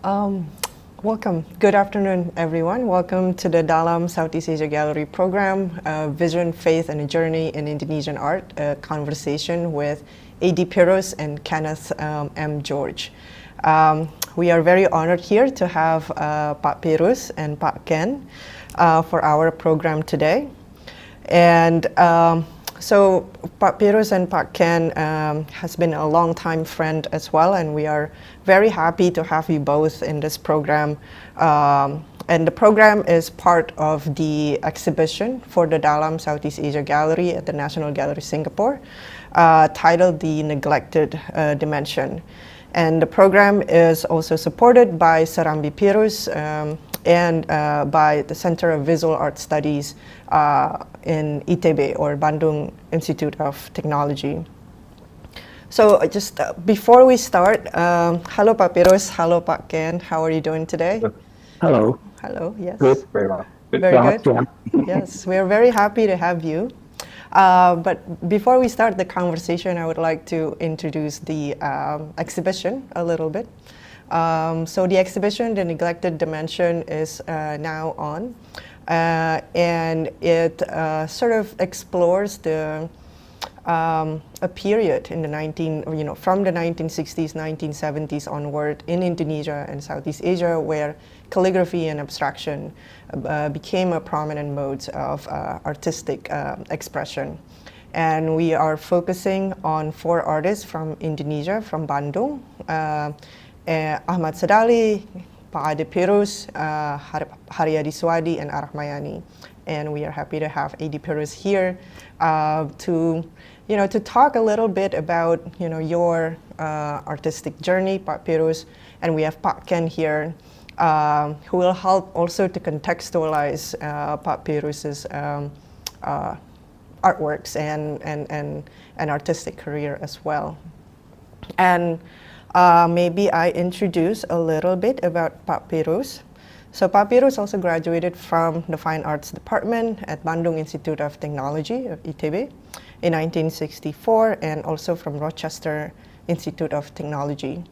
Um, Welcome. Good afternoon, everyone. Welcome to the Dalam Southeast Asia Gallery program, Vision, Faith, and a Journey in Indonesian Art, a conversation with A.D. Pirous and Kenneth M. George. We are very honored here to have Pak Pirous and Pak Ken for our program today. And so Pak Pirous and Pak Ken has been a long-time friend as well, and we are very happy to have you both in this program. And the program is part of the exhibition for the Dalam Southeast Asia Gallery at the National Gallery Singapore, titled The Neglected Dimension. And the program is also supported by Serambi Pirous and by the Center of Visual Art Studies in ITB, or Bandung Institute of Technology. So just before we start, hello Pak Pirous, hello Pak Ken, how are you doing today? Hello. Hello, yes. Good, very well. Very good. Yes, we are very happy to have you. But before we start the conversation, I would like to introduce the exhibition a little bit. So the exhibition, The Neglected Dimension, is now on, and it sort of explores the a period in the from the 1960s, 1970s onward in Indonesia and Southeast Asia, where calligraphy and abstraction became a prominent mode of artistic expression. And we are focusing on 4 artists from Indonesia, from Bandung, Ahmad Sadali, Pak A.D. Pirous, Haryadi Swadi, and Arahmayani. And we are happy to have A.D. Pirous here to talk a little bit about your artistic journey, Pak Pirous, and we have Pak Ken here, who will help also to contextualize Pak Pirous's artworks and artistic career as well. And maybe I introduce a little bit about Pak Pirous. So Pak Pirous also graduated from the Fine Arts Department at Bandung Institute of Technology, ITB, in 1964, and also from Rochester Institute of Technology.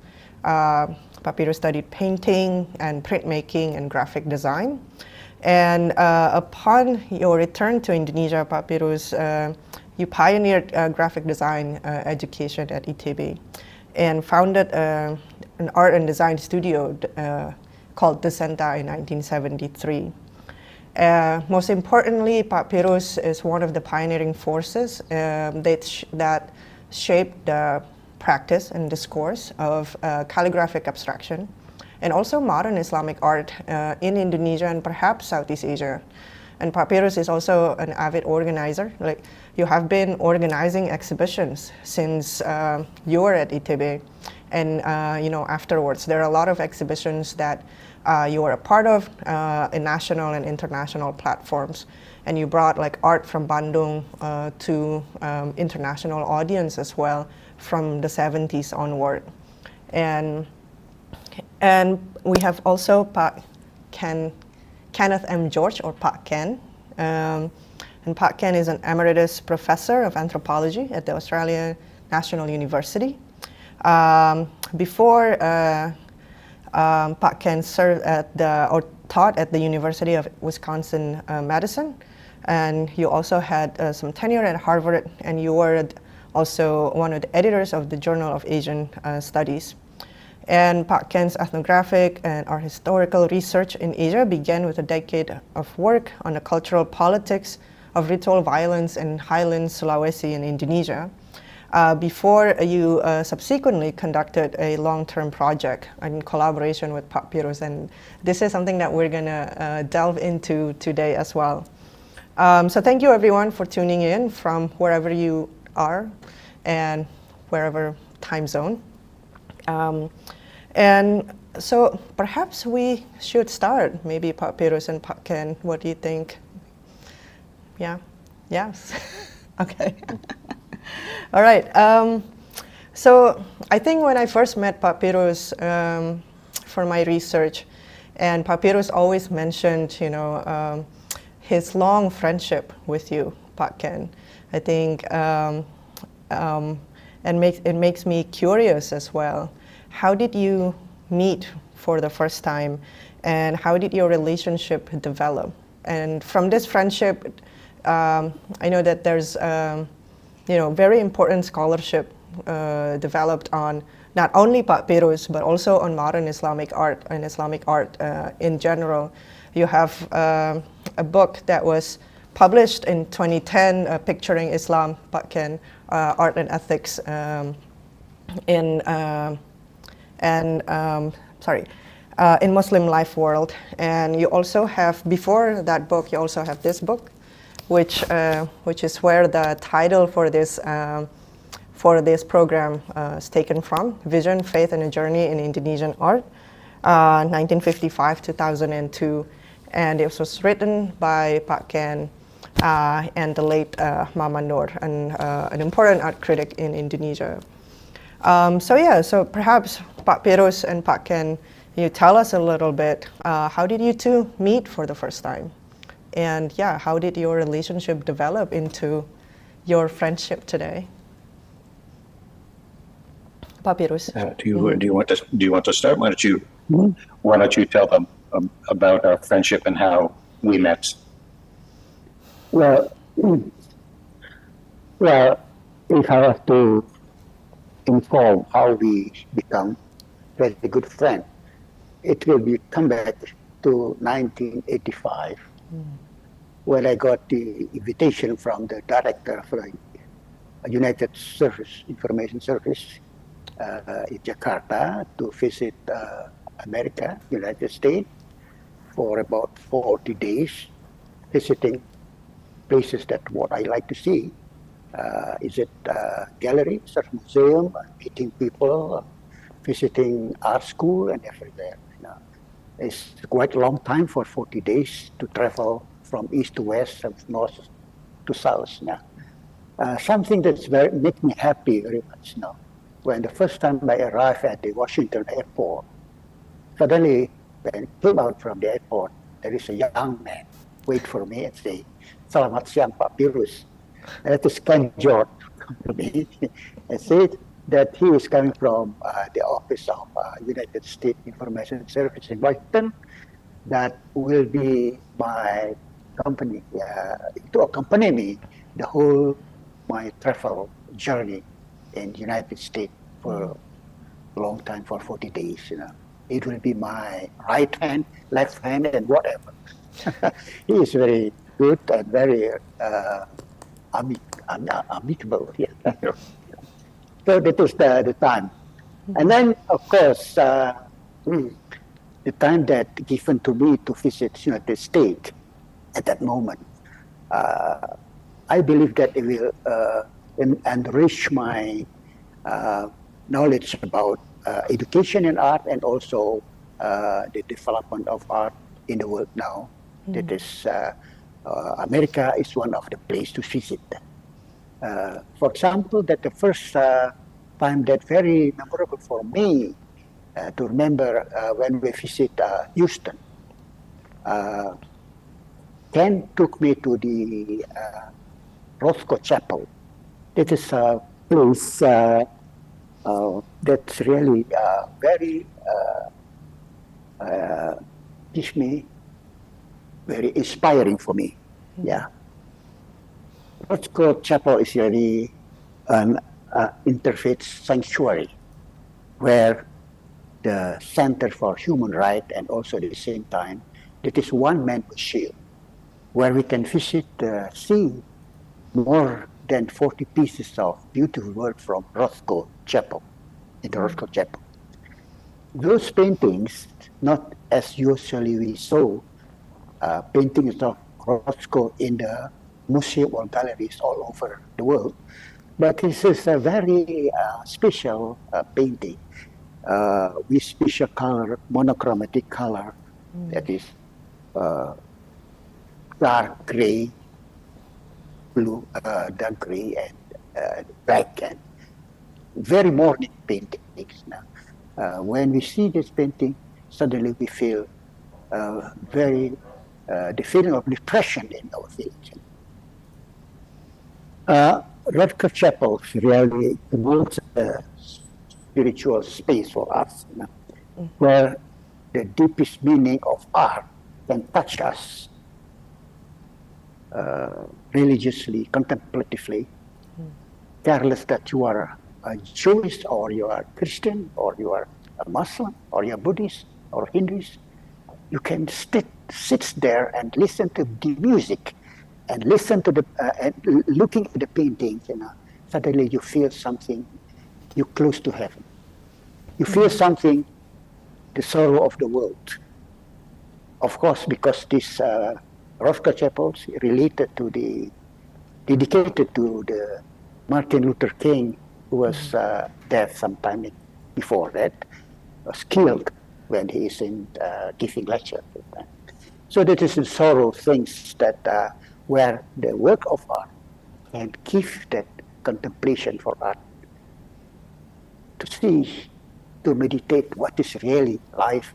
Pak Pirous studied painting and printmaking and graphic design. And upon your return to Indonesia, Pak Pirous, you pioneered graphic design education at ITB and founded an art and design studio called Desenta in 1973. Most importantly, Pak Pirous is one of the pioneering forces that shaped the practice and discourse of calligraphic abstraction and also modern Islamic art in Indonesia and perhaps Southeast Asia. And Pak Pirous is also an avid organizer. Like, you have been organizing exhibitions since you were at ITB, and afterwards there are a lot of exhibitions that you were a part of in national and international platforms, and you brought like art from Bandung to international audience as well from the 70s onward. And we have also Kenneth M. George, or Pak Ken. And Pak Ken is an emeritus professor of anthropology at the Australian National University. Before Pak Ken served taught at the University of Wisconsin-Madison, and you also had some tenure at Harvard, and you were also one of the editors of the Journal of Asian Studies. And Pak Ken's ethnographic and art historical research in Asia began with a decade of work on the cultural politics of ritual violence in highlands, Sulawesi, and Indonesia, before you subsequently conducted a long-term project in collaboration with Pak Pirous. And this is something that we're going to delve into today as well. So thank you everyone for tuning in from wherever you are and wherever time zone. And so perhaps we should start, maybe Pak Pirous and Pak Ken. What do you think? Yeah? Yes? Okay. All right. So I think when I first met Pak Pirous for my research, and Pak Pirous always mentioned, his long friendship with you, Pak Ken. I think, and it makes me curious as well. How did you meet for the first time, and how did your relationship develop? And from this friendship, I know that there's very important scholarship developed on not only Pirous but also on modern Islamic art and Islamic art in general. You have a book that was published in 2010, Picturing Islam, Ken, Art and Ethics in Muslim Life World. And you also have, before that book, you also have this book, which is where the title for this program is taken from, Vision, Faith, and a Journey in Indonesian Art, 1955-2002. And it was written by Ken and the late Mamannoor, an important art critic in Indonesia. So perhaps Pirous and Ken, you tell us a little bit, how did you two meet for the first time? And how did your relationship develop into your friendship today? Pirous. Do you want to start? Why don't you tell them about our friendship and how we met? Well, if I have to inform how we become very good friends, it will come back to 1985, when I got the invitation from the director of the United Information Service in Jakarta to visit America, United States, for about 40 days, visiting places that what I like to see. Is it galleries or museum, meeting people, visiting art school and everywhere. It's quite a long time for 40 days to travel from east to west, from north to south. Something that's makes me happy very much now. When the first time I arrived at the Washington airport, suddenly when I came out from the airport, there is a young man wait for me and say, "Selamat siang, Pak Pirous." That is Ken George to me and said that he is coming from the office of United States Information Service in Washington. That will be my company to accompany me the whole my travel journey in the United States for a long time, for 40 days. It will be my right hand, left hand, and whatever. He is very good and very amicable. Yeah. So that is the time. And then, of course, the time that given to me to visit United States at that moment, I believe that it will enrich my knowledge about education in art and also the development of art in the world now. That is, America is one of the places to visit. For example, that the first time that very memorable for me to remember when we visit Houston. Ken took me to the Roscoe Chapel. It is a place that's really very gives me very inspiring for me. Yeah. Roscoe Chapel is really an interfaith sanctuary where the Center for Human Rights and also at the same time, it is one-man museum where we can visit, see more than 40 pieces of beautiful work from Roscoe Chapel, in the Roscoe Chapel. Those paintings, not as usually we saw paintings of Roscoe in the museum or galleries all over the world, but this is a very special painting with special color, monochromatic color, that is dark gray, blue, dark gray, and black, and very morning paintings. Now, when we see this painting, suddenly we feel the feeling of depression in our feelings. Roscoe Chapel really promotes a spiritual space for us, where the deepest meaning of art can touch us religiously, contemplatively, careless that you are a Jewish or you are Christian or you are a Muslim or you are Buddhist or Hinduist. You can sit there and listen to the music and listen to the and looking at the paintings. Suddenly you feel something. You're close to heaven. You feel something, the sorrow of the world. Of course, because these Roscoe chapels dedicated to the Martin Luther King, who was dead sometime before that, was killed when he is in giving lecture. So that is the sorrow things that where the work of art can give that contemplation for art to see, to meditate what is really life,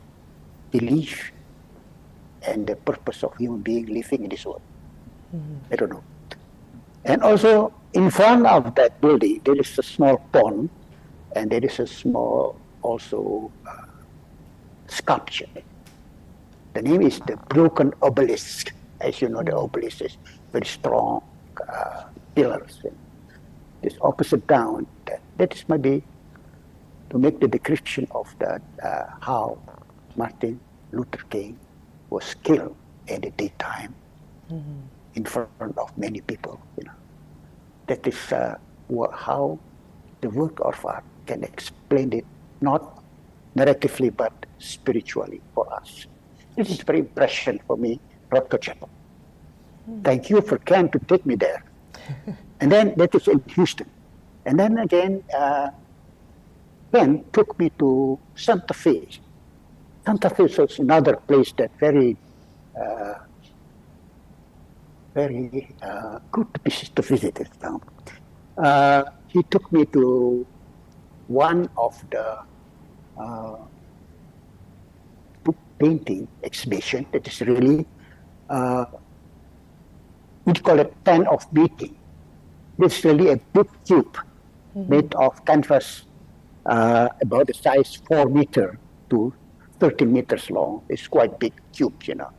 belief, and the purpose of human being living in this world. I don't know. And also in front of that building, there is a small pond, and there is a small also sculpture. The name is the Broken Obelisk. As you know, the obelisk is very strong pillars. And this opposite down, that is maybe to make the description of that how Martin Luther King was killed at the daytime in front of many people. That is how the work of art can explain it, not narratively but spiritually for us. This is very impression for me, Rothko Chapel. Thank you for Ken to take me there. And then that is in Houston. And then again, Ken took me to Santa Fe. Santa Fe is another place that very good to visit this town. He took me to one of the book painting exhibition that is really, we call it pen of meeting. It's really a big cube made of canvas about the size 4 meters to 13 meters long. It's quite big cube, Yeah.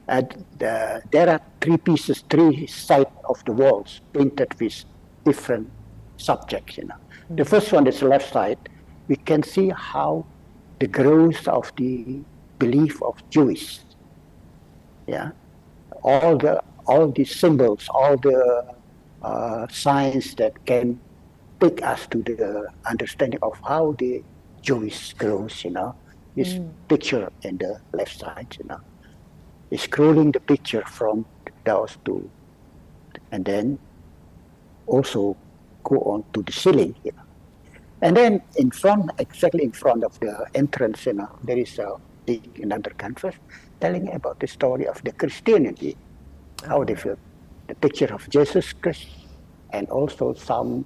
And there are three sides of the walls painted with different subjects, The first one is the left side. We can see how the growth of the belief of Jews. Yeah, all the symbols, all the signs that can take us to the understanding of how the Jewish grows. This picture in the left side. Scrolling the picture from those two, and then also go on to the ceiling. And then exactly in front of the entrance, there is another canvas telling about the story of the Christianity, how they feel, the picture of Jesus Christ, and also some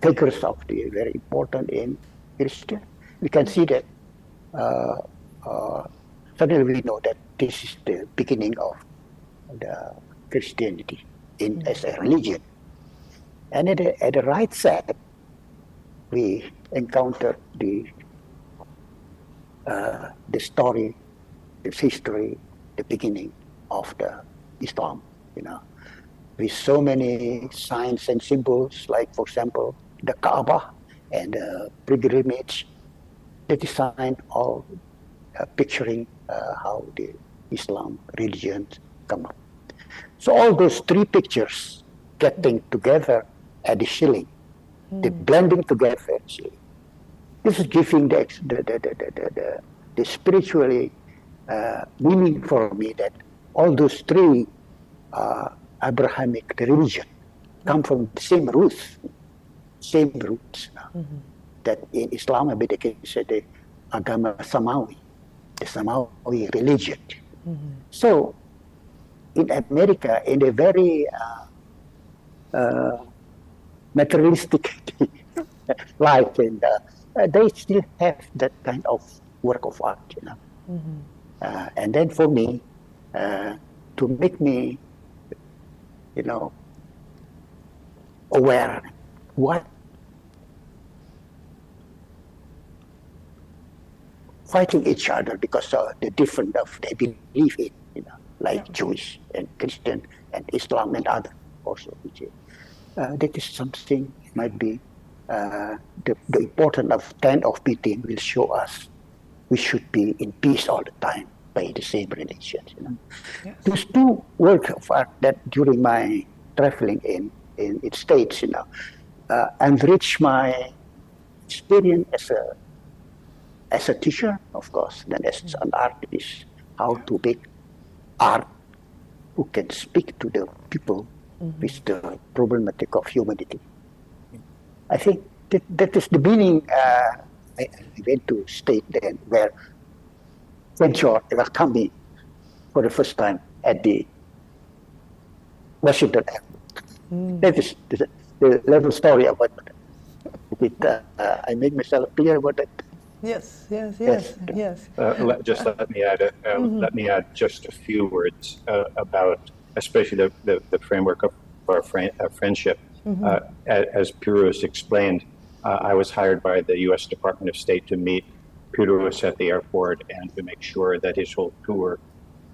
figures of the very important in Christian. We can see that suddenly we know that this is the beginning of the Christianity as a religion. And at the right side, we encounter the story, the history, the beginning of the Islam, with so many signs and symbols, like, for example, the Kaaba and the pilgrimage, the design of picturing how the Islam religion come up. So all those three pictures getting together at the ceiling, the blending together at the ceiling. This is giving the spiritually meaning for me that all those three Abrahamic religion come from the same roots. That in Islam, they can say the agama Samawi, the Samawi religion. So in America, in a very materialistic life, and they still have that kind of work of art, and then for me, to make me, aware fighting each other because of the different of they believe in, like Jewish and Christian and Islam and other also. That is something might be the importance of stand of meeting will show us we should be in peace all the time by the same religions. Yes. Those two works of art that during my traveling in States, enrich my experience as a teacher, of course, then as an artist, how to make art who can speak to the people with the problematic of humanity. I think that is the meaning. I went to state then where St. George welcomed me for the first time at the Washington Airport. That is the little story about it. I make myself clear about that. Yes. Just let me add. Let me add just a few words about, especially the framework of our friendship. As Pirous explained, I was hired by the U.S. Department of State to meet Pirous at the airport and to make sure that his whole tour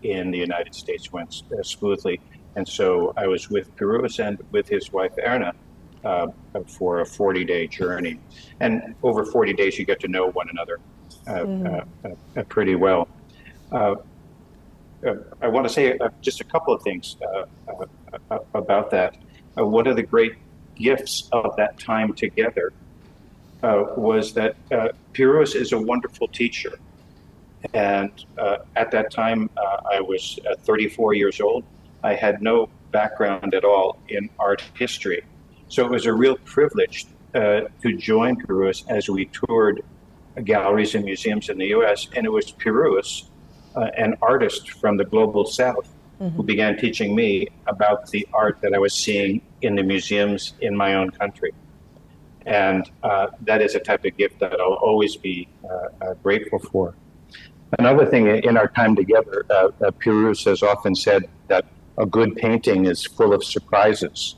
in the United States went smoothly. And so I was with Pirous and with his wife Erna for a 40-day journey. And over 40 days, you get to know one another pretty well. I want to say just a couple of things about that. One of the great gifts of that time together was that Pirous is a wonderful teacher. And at that time, I was 34 years old. I had no background at all in art history. So it was a real privilege to join Pirous as we toured galleries and museums in the US. And it was Pirous, an artist from the global South, who began teaching me about the art that I was seeing in the museums in my own country. And that is a type of gift that I'll always be grateful for. Another thing, in our time together, Pirous has often said that a good painting is full of surprises.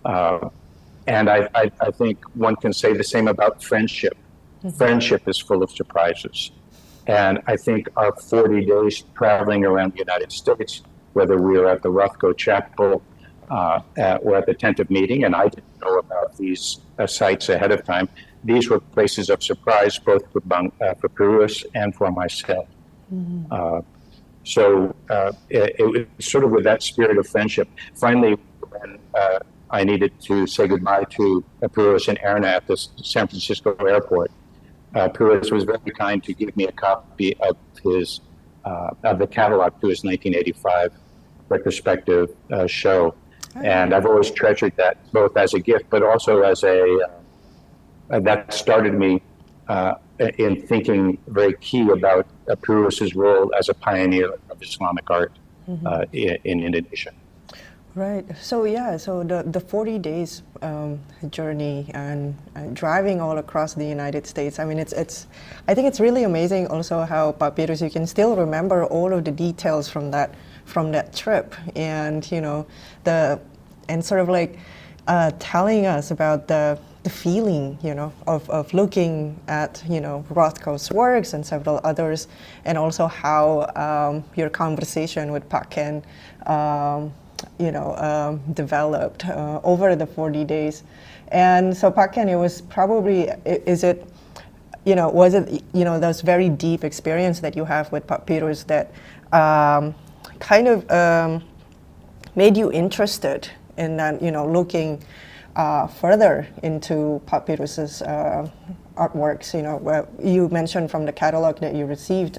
And I think one can say the same about friendship. Friendship is full of surprises. And I think our 40 days traveling around the United States, whether we were at the Rothko Chapel or at the Tent of Meeting, and I didn't know about these sites ahead of time, these were places of surprise both for Pirous and for myself. So it was sort of with that spirit of friendship. Finally, when I needed to say goodbye to Pirous and Erna at the San Francisco airport, Pirous was very kind to give me a copy of the catalog to his 1985 retrospective show. And I've always treasured that both as a gift, but also as that started me in thinking very key about Pirous' role as a pioneer of Islamic art in Indonesia. Right. So the 40 days journey and driving all across the United States. I mean, I think it's really amazing also how Pirous, you can still remember all of the details from that trip, and and sort of like telling us about the feeling, of looking at, Rothko's works and several others, and also how your conversation with Pak Ken developed over the 40 days. And so Pak Ken, it was probably, was it, those very deep experience that you have with Pirous that kind of made you interested in that, looking further into Pirous' artworks, where you mentioned from the catalog that you received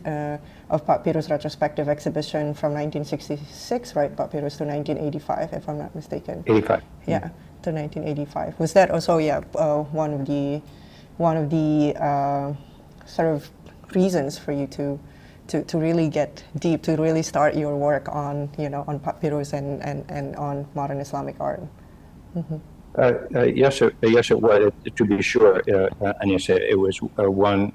of Pirous' retrospective exhibition from 1966, right, Pirous, to 1985, if I'm not mistaken. 85. Yeah, to 1985. Was that also, one of the sort of reasons for you to really get deep, to really start your work on, on Pirous and on modern Islamic art? Yes, it was. To be sure, Anissa, it was one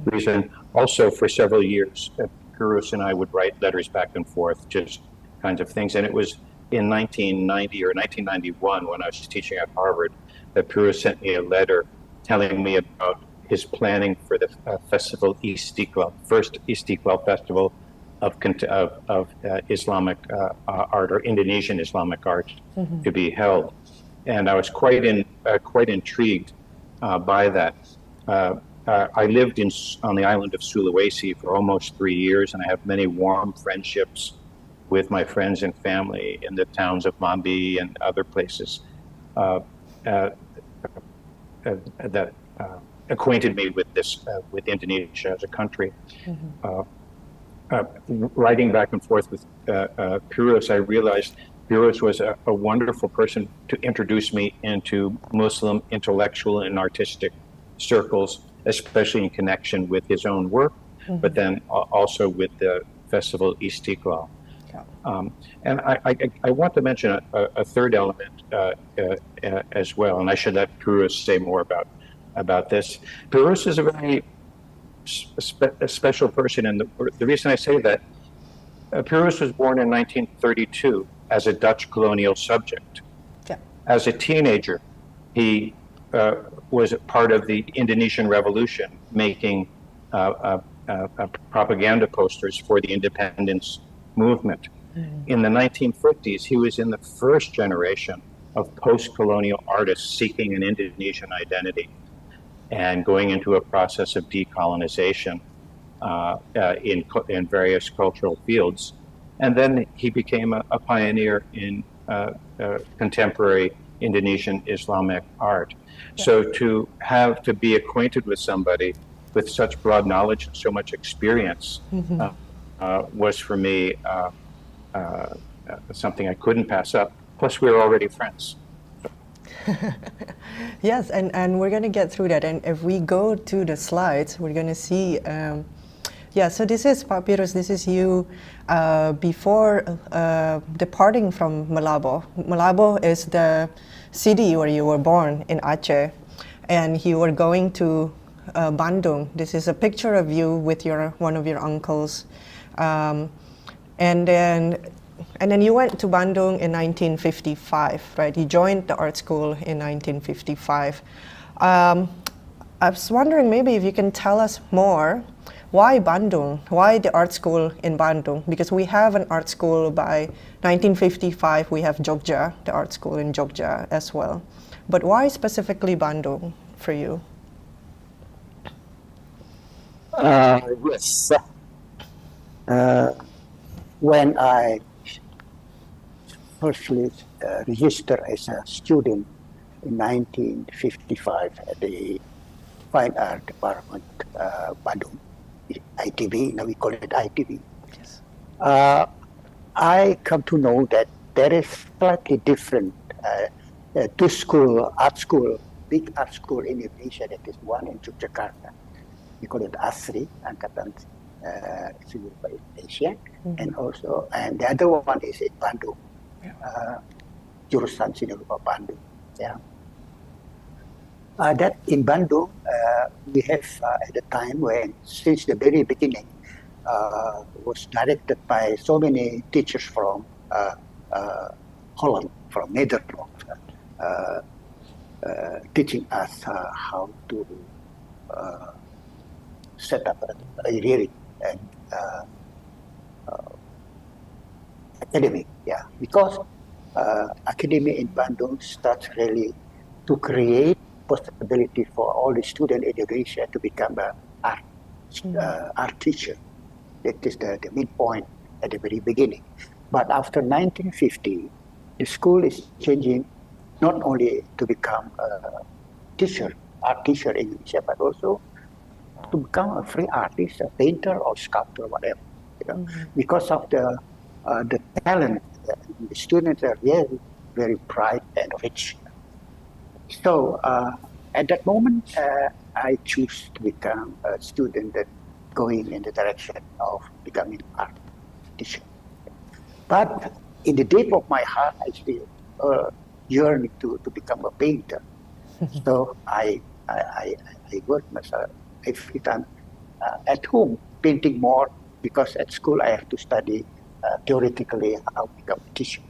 reason. Also, for several years, Pirous and I would write letters back and forth, just kinds of things. And it was in 1990 or 1991, when I was teaching at Harvard, that Pirous sent me a letter telling me about his planning for the festival Istiqlal, first Istiqlal festival of Islamic art, or Indonesian Islamic art, to be held. And I was quite intrigued by that. I lived on the island of Sulawesi for almost 3 years, and I have many warm friendships with my friends and family in the towns of Mambi and other places that acquainted me with with Indonesia as a country. Writing back and forth with Pirous, I realized Pirous was a wonderful person to introduce me into Muslim intellectual and artistic circles, especially in connection with his own work, but then also with the festival Istiqlal. And I want to mention a third element as well, and I should let Pirous say more about this. Pirous is a very special person, and the reason I say that, Pirous was born in 1932 as a Dutch colonial subject. Yeah. As a teenager, he was part of the Indonesian Revolution, making propaganda posters for the independence movement. In the 1950s, he was in the first generation of post-colonial artists seeking an Indonesian identity and going into a process of decolonization in various cultural fields. And then he became a pioneer in contemporary Indonesian Islamic art. Yeah. So to be acquainted with somebody with such broad knowledge and so much experience was for me something I couldn't pass up. Plus, we were already friends. Yes, and we're going to get through that. And if we go to the slides, we're going to see. So this is Pirous. This is you before departing from Malabo. Malabo is the city where you were born in Aceh, and you were going to Bandung. This is a picture of you with one of your uncles, and then you went to Bandung in 1955, right? You joined the art school in 1955. I was wondering maybe if you can tell us more. Why Bandung? Why the art school in Bandung? Because we have an art school by 1955. We have Jogja, the art school in Jogja as well. But why specifically Bandung for you? Yes. When I firstly registered as a student in 1955 at the Fine Art Department, Bandung, ITB, now we call it ITB. Yes. I come to know that there is slightly different art school, big art school in Indonesia. That is one in Yogyakarta. We call it ASRI, Angkatan Seni Rupa Indonesia, and the other one is in Bandung, Jurusan Seni Rupa Bandung. Yeah. That in Bandung, we have at the time when, since the very beginning, was directed by so many teachers from Holland, from Netherlands, teaching us how to set up a rearing and academy. Yeah, because academy in Bandung starts really to create possibility for all the students in Indonesia to become an art teacher. That is the midpoint at the very beginning. But after 1950, the school is changing not only to become a art teacher in Indonesia, but also to become a free artist, a painter or sculptor, whatever. You know? Because of the talent, the students are very, very bright and rich. So at that moment, I choose to become a student that going in the direction of becoming an art teacher. But in the deep of my heart, I still yearn to become a painter. So I work myself every time at home, painting more, because at school I have to study theoretically how to become a teacher.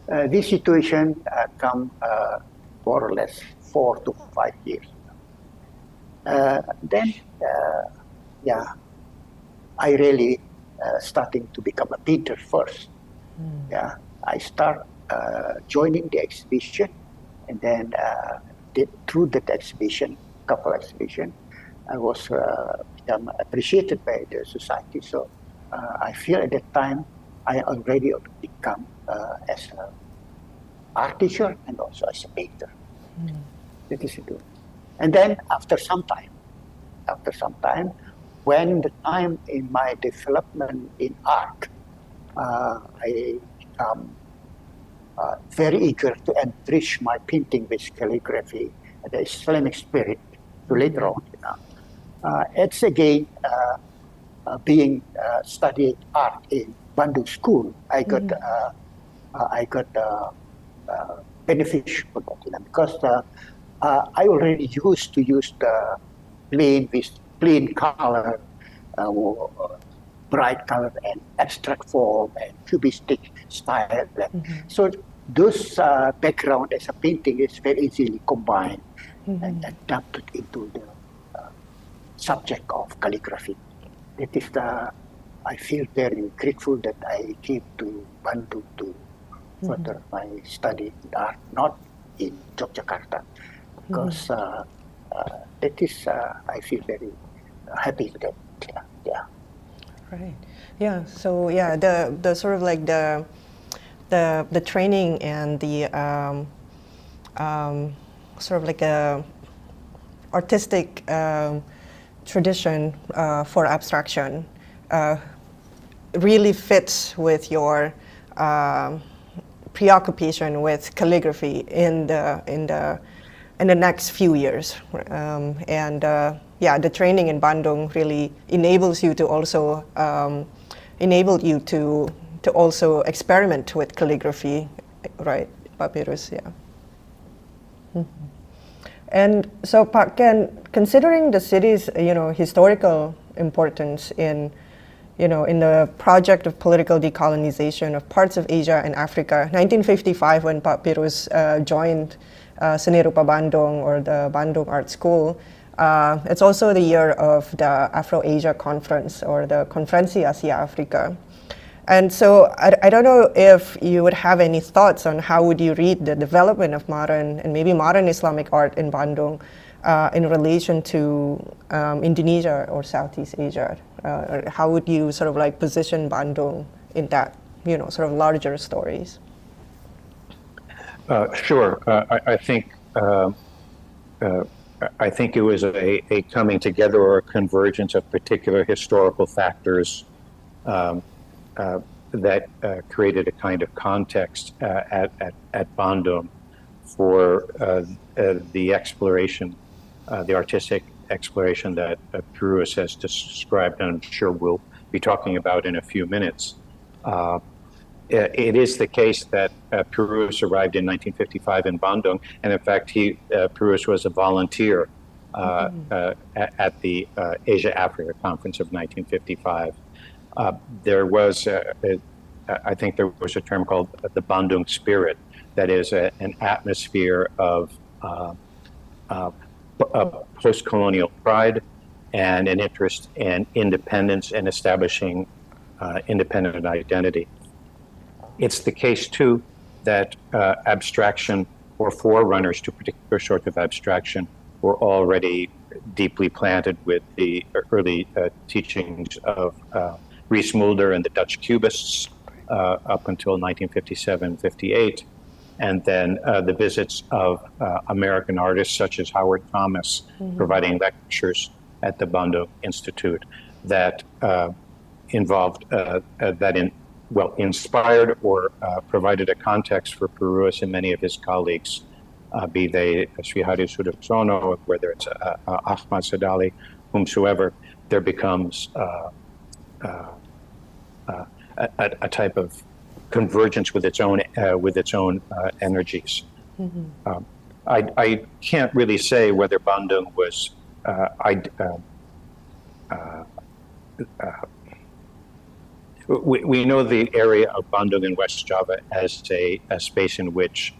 This situation come more or less 4 to 5 years. Then, yeah, I really starting to become a painter first. Yeah, I start joining the exhibition, and then through that exhibition, couple exhibition, I was become appreciated by the society. So I feel at that time I already become as an art teacher and also as a painter. That is it. And then after some time, when the time in my development in art, I become very eager to enrich my painting with calligraphy, the Islamic spirit. To later on, it's again being studied art in Bandung School. I got beneficial for that, because I already used to use the plain color, bright color, and abstract form and cubistic style. So those background as a painting is very easily combined and adapted into the subject of calligraphy. That is I feel very grateful that I came to Bandung to further my study in art, not in Yogyakarta, because that is, I feel very happy with that. Yeah. Right. Yeah. So yeah, the sort of like the training and the sort of like a artistic tradition for abstraction really fits with your preoccupation with calligraphy in the next few years, and the training in Bandung really enables you to also also experiment with calligraphy, right, Pak Pirous? Yeah. And so, Pak Ken, considering the city's historical importance in the project of political decolonization of parts of Asia and Africa, 1955, when Pak Pirous joined Seni Rupa Bandung, or the Bandung Art School, it's also the year of the Afro-Asia Conference, or the Konferensi Asia Afrika. And so I don't know if you would have any thoughts on how would you read the development of modern and maybe modern Islamic art in Bandung in relation to Indonesia or Southeast Asia? Or how would you sort of like position Bandung in that, sort of larger stories? Sure. I think it was a coming together or a convergence of particular historical factors that created a kind of context at Bandung for the exploration, the artistic exploration that Pirous has described, and I'm sure we'll be talking about in a few minutes. It is the case that Pirous arrived in 1955 in Bandung, and in fact, Pirous was a volunteer at the Asia-Africa Conference of 1955. There was, I think there was a term called the Bandung spirit, that is an atmosphere of post-colonial pride and an interest in independence and establishing independent identity. It's the case, too, that abstraction or forerunners to particular sorts of abstraction were already deeply planted with the early teachings of Ries Mulder and the Dutch Cubists up until 1957-58, and then the visits of American artists such as Howard Thomas providing lectures at the Bandung Institute that inspired or provided a context for Pirous and many of his colleagues, be they Sri Hari Sudaksono, whether it's Ahmad Sadali, whomsoever. There becomes a type of convergence with its own energies. I can't really say whether Bandung was we know the area of Bandung in West Java as a space in which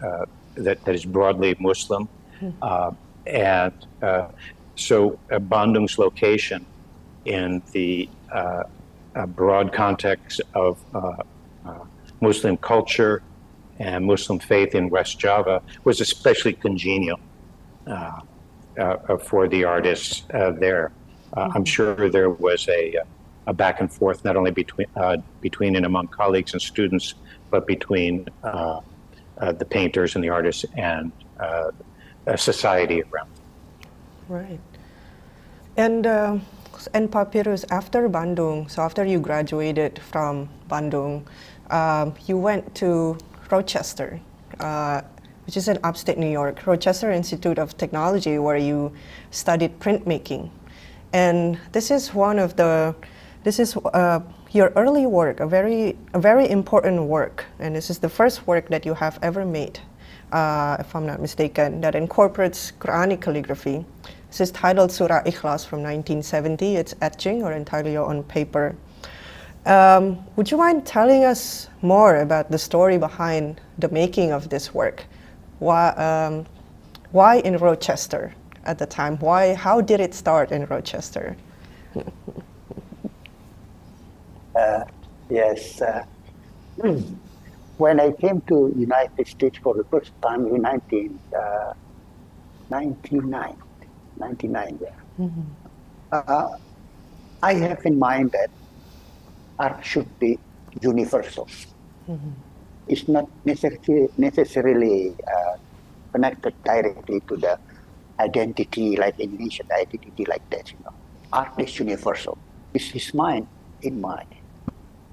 that is broadly Muslim, and So Bandung's location in the broad context of Muslim culture and Muslim faith in West Java was especially congenial for the artists there. I'm sure there was a back and forth not only between and among colleagues and students, but between the painters and the artists and society around. Right. And Pirous, after Bandung, so after you graduated from Bandung, you went to Rochester, which is in upstate New York, Rochester Institute of Technology, where you studied printmaking. And this is your early work, a very important work, and this is the first work that you have ever made, if I'm not mistaken, that incorporates Quranic calligraphy. This is titled Surah Ikhlas from 1970. It's etching or entirely on paper. Would you mind telling us more about the story behind the making of this work? Why in Rochester at the time? How did it start in Rochester? Yes. When I came to United States for the first time in 1999, I have in mind that art should be universal. It's not necessarily connected directly to the identity, like Indonesian identity, like that. Art is universal. This is mine in mind.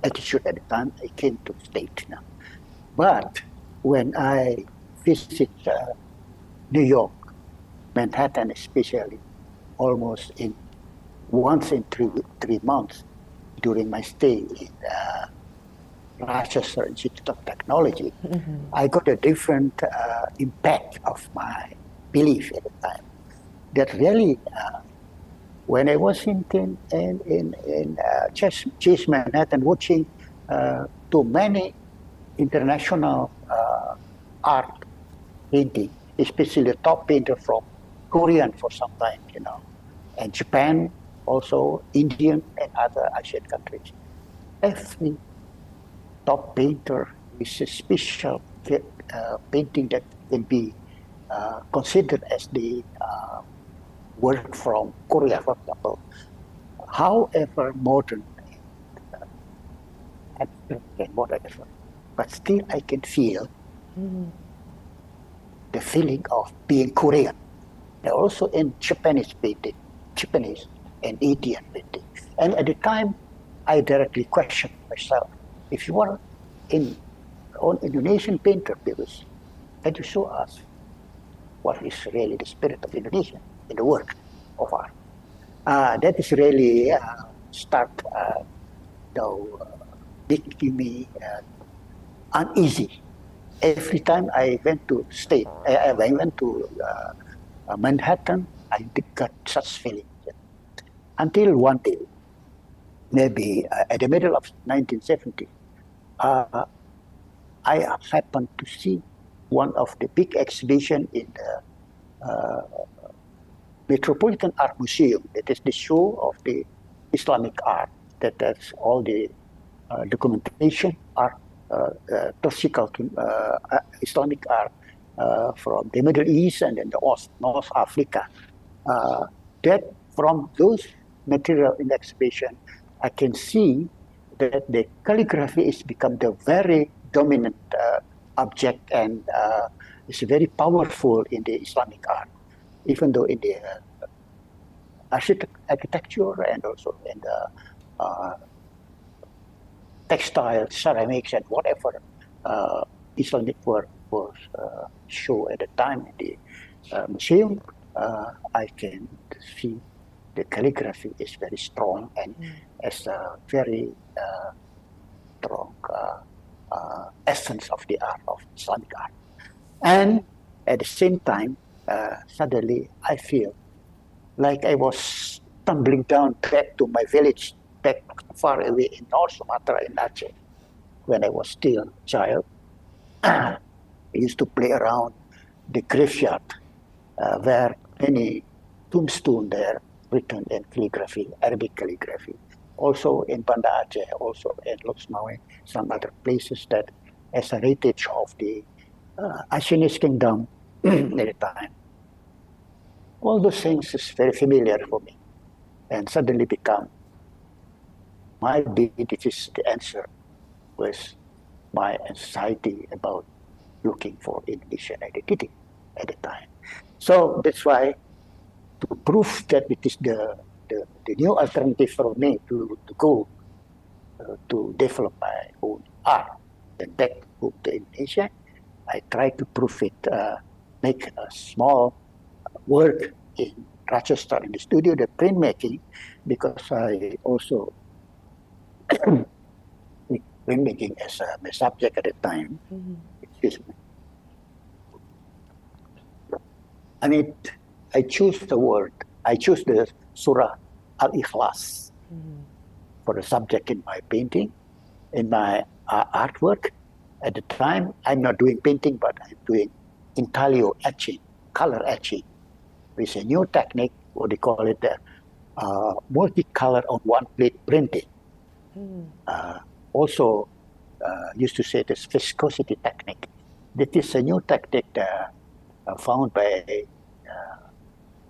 Attitude at the time I came to the States now. But when I visit New York, Manhattan especially, almost once in three months during my stay in Rochester Institute of Technology, I got a different impact of my belief at the time. That really, when I was in Chase Manhattan, watching too many international art painting, especially the top painter from Korean for some time, and Japan, also Indian and other Asian countries. Every top painter is a special painting that can be considered as the work from Korea, for example. However modern and whatever, but still I can feel the feeling of being Korean. And also in Japanese painting, Japanese and Indian painting. And at the time, I directly questioned myself, if you are an Indonesian painter, Pirous, can you show us what is really the spirit of Indonesia in the work of art? That is really making me uneasy. Every time I went to Manhattan, I got such feeling. Until one day, maybe at the middle of 1970, I happened to see one of the big exhibition in the Metropolitan Art Museum. That is the show of the Islamic art. That has all the documentation art, classical Islamic art from the Middle East and then the North Africa. That from those material in the exhibition, I can see that the calligraphy has become the very dominant object and is very powerful in the Islamic art, even though in the architecture and also in the textile, ceramics, and whatever Islamic work was shown at the time in the museum, I can see the calligraphy is very strong and as a very strong essence of the art of Islamic art. And at the same time, suddenly I feel like I was tumbling down back to my village, back far away in North Sumatra in Aceh. When I was still a child, I used to play around the graveyard where many tombstone there written in calligraphy, Arabic calligraphy. Also in Banda Aceh, also in Losmawe, some other places that as a heritage of the Asianese kingdom at the time. All those things is very familiar for me and suddenly become might be this is the answer with my anxiety about looking for Indonesian identity at the time. So that's why to prove that it is the new alternative for me to go to develop my own art and back home to Indonesia, I try to prove it, make a small work in Rochester in the studio, the printmaking, because I also printmaking as my subject at the time. Excuse me. I mean, I choose the word, I choose the Surah Al-Ikhlas for the subject in my painting, in my artwork. At the time, I'm not doing painting, but I'm doing intaglio etching, color etching, with a new technique, what they call it, multicolor on one plate printing. Also, used to say this viscosity technique. That is a new technique found by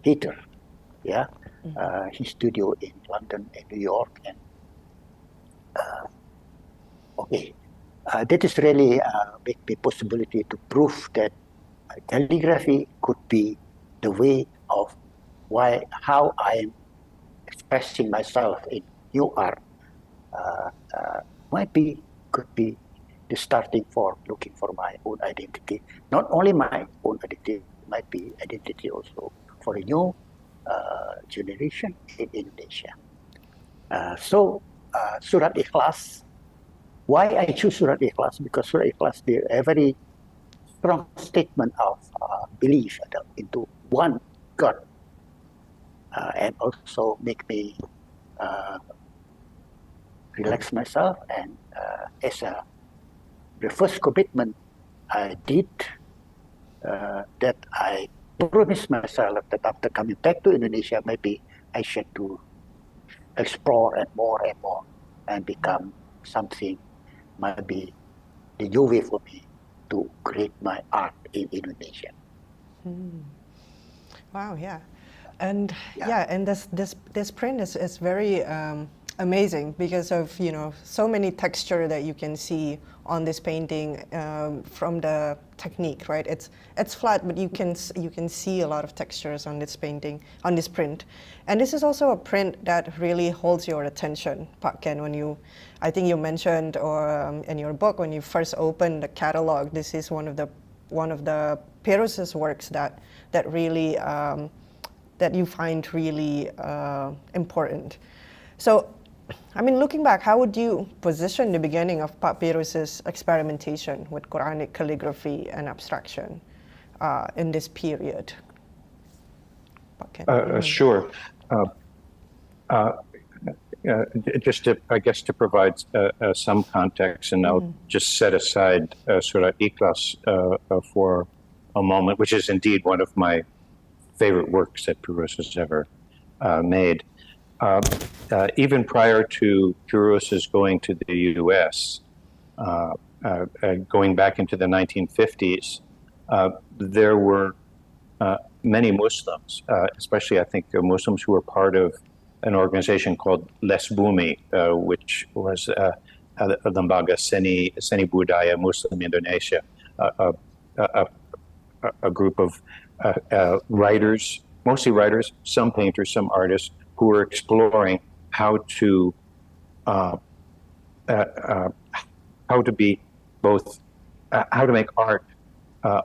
Peter, yeah, his studio in London and New York, and that is really big possibility to prove that calligraphy could be the way of how I am expressing myself in new art. Could be the starting for looking for my own identity. Not only my own identity, might be identity also for a new generation in Indonesia. So Surat Ikhlas, why I choose Surat Ikhlas? Because Surat Ikhlas is a very strong statement of belief into one God, and also make me relax myself. And as the first commitment I did, that I promised myself that after coming back to Indonesia, maybe I should to explore and more and become something, might be the new way for me to create my art in Indonesia. Wow, yeah. And and this print is very amazing because of so many texture that you can see on this painting from the technique, right? It's flat, but you can see a lot of textures on this painting, on this print. And this is also a print that really holds your attention, Pak Ken, when I think you mentioned or in your book when you first opened the catalog, this is one of the Pirous' works that really that you find really important. So, I mean, looking back, how would you position the beginning of Pak Pirous' experimentation with Quranic calligraphy and abstraction in this period? Sure. Just to provide some context, and I'll just set aside Surah Ikhlas for a moment, which is indeed one of my favorite works that Pirous has ever made. Even prior to Pirous' going to the U.S., going back into the 1950s, there were many Muslims, especially I think Muslims who were part of an organization called Les Bumi, which was Lembaga Seni Budaya Muslim Indonesia, a group of writers, mostly writers, some painters, some artists, who were exploring how to be both, how to make art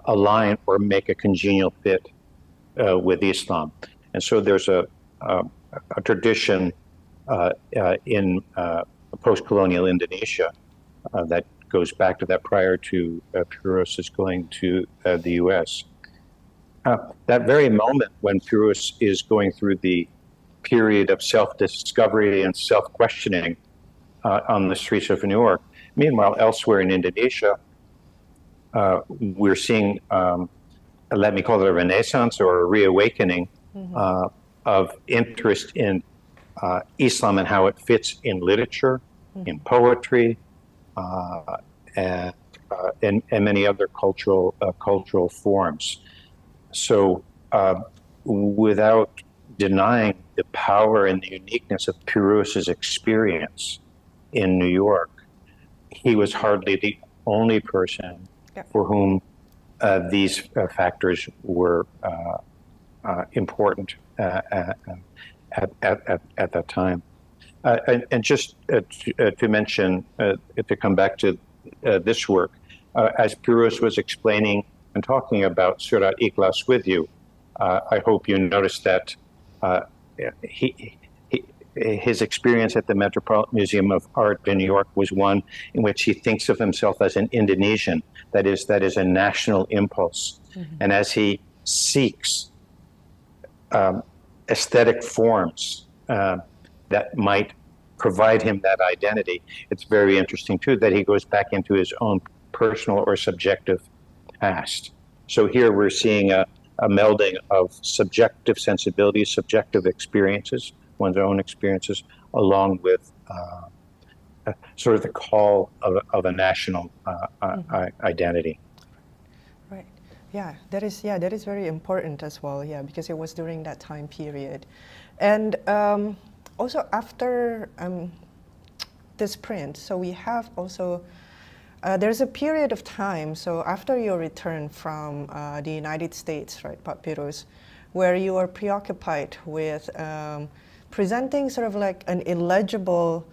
align or make a congenial fit with Islam. And so there's a tradition in post-colonial Indonesia that goes back to that prior to Pirous going to the U.S. That very moment when Pirous is going through the period of self-discovery and self-questioning on the streets of New York. Meanwhile, elsewhere in Indonesia, we're seeing, let me call it a renaissance or a reawakening of interest in Islam and how it fits in literature, in poetry, and many other cultural forms. So, without denying the power and the uniqueness of Pirous's experience in New York, he was hardly the only person for whom these factors were important at that time. And just to mention, to come back to this work, as Pirous was explaining and talking about Surat Ikhlas with you, I hope you noticed that his experience at the Metropolitan Museum of Art in New York was one in which he thinks of himself as an Indonesian. That is a national impulse. And as he seeks aesthetic forms that might provide him that identity, it's very interesting too that he goes back into his own personal or subjective past. So here we're seeing a melding of subjective sensibilities, subjective experiences, one's own experiences, along with sort of the call of a national identity. Right. Yeah, that is very important as well. Yeah, because it was during that time period, and also after this print, so we have also. There's a period of time, so after your return from the United States, right, Pirous, where you are preoccupied with presenting sort of like an illegible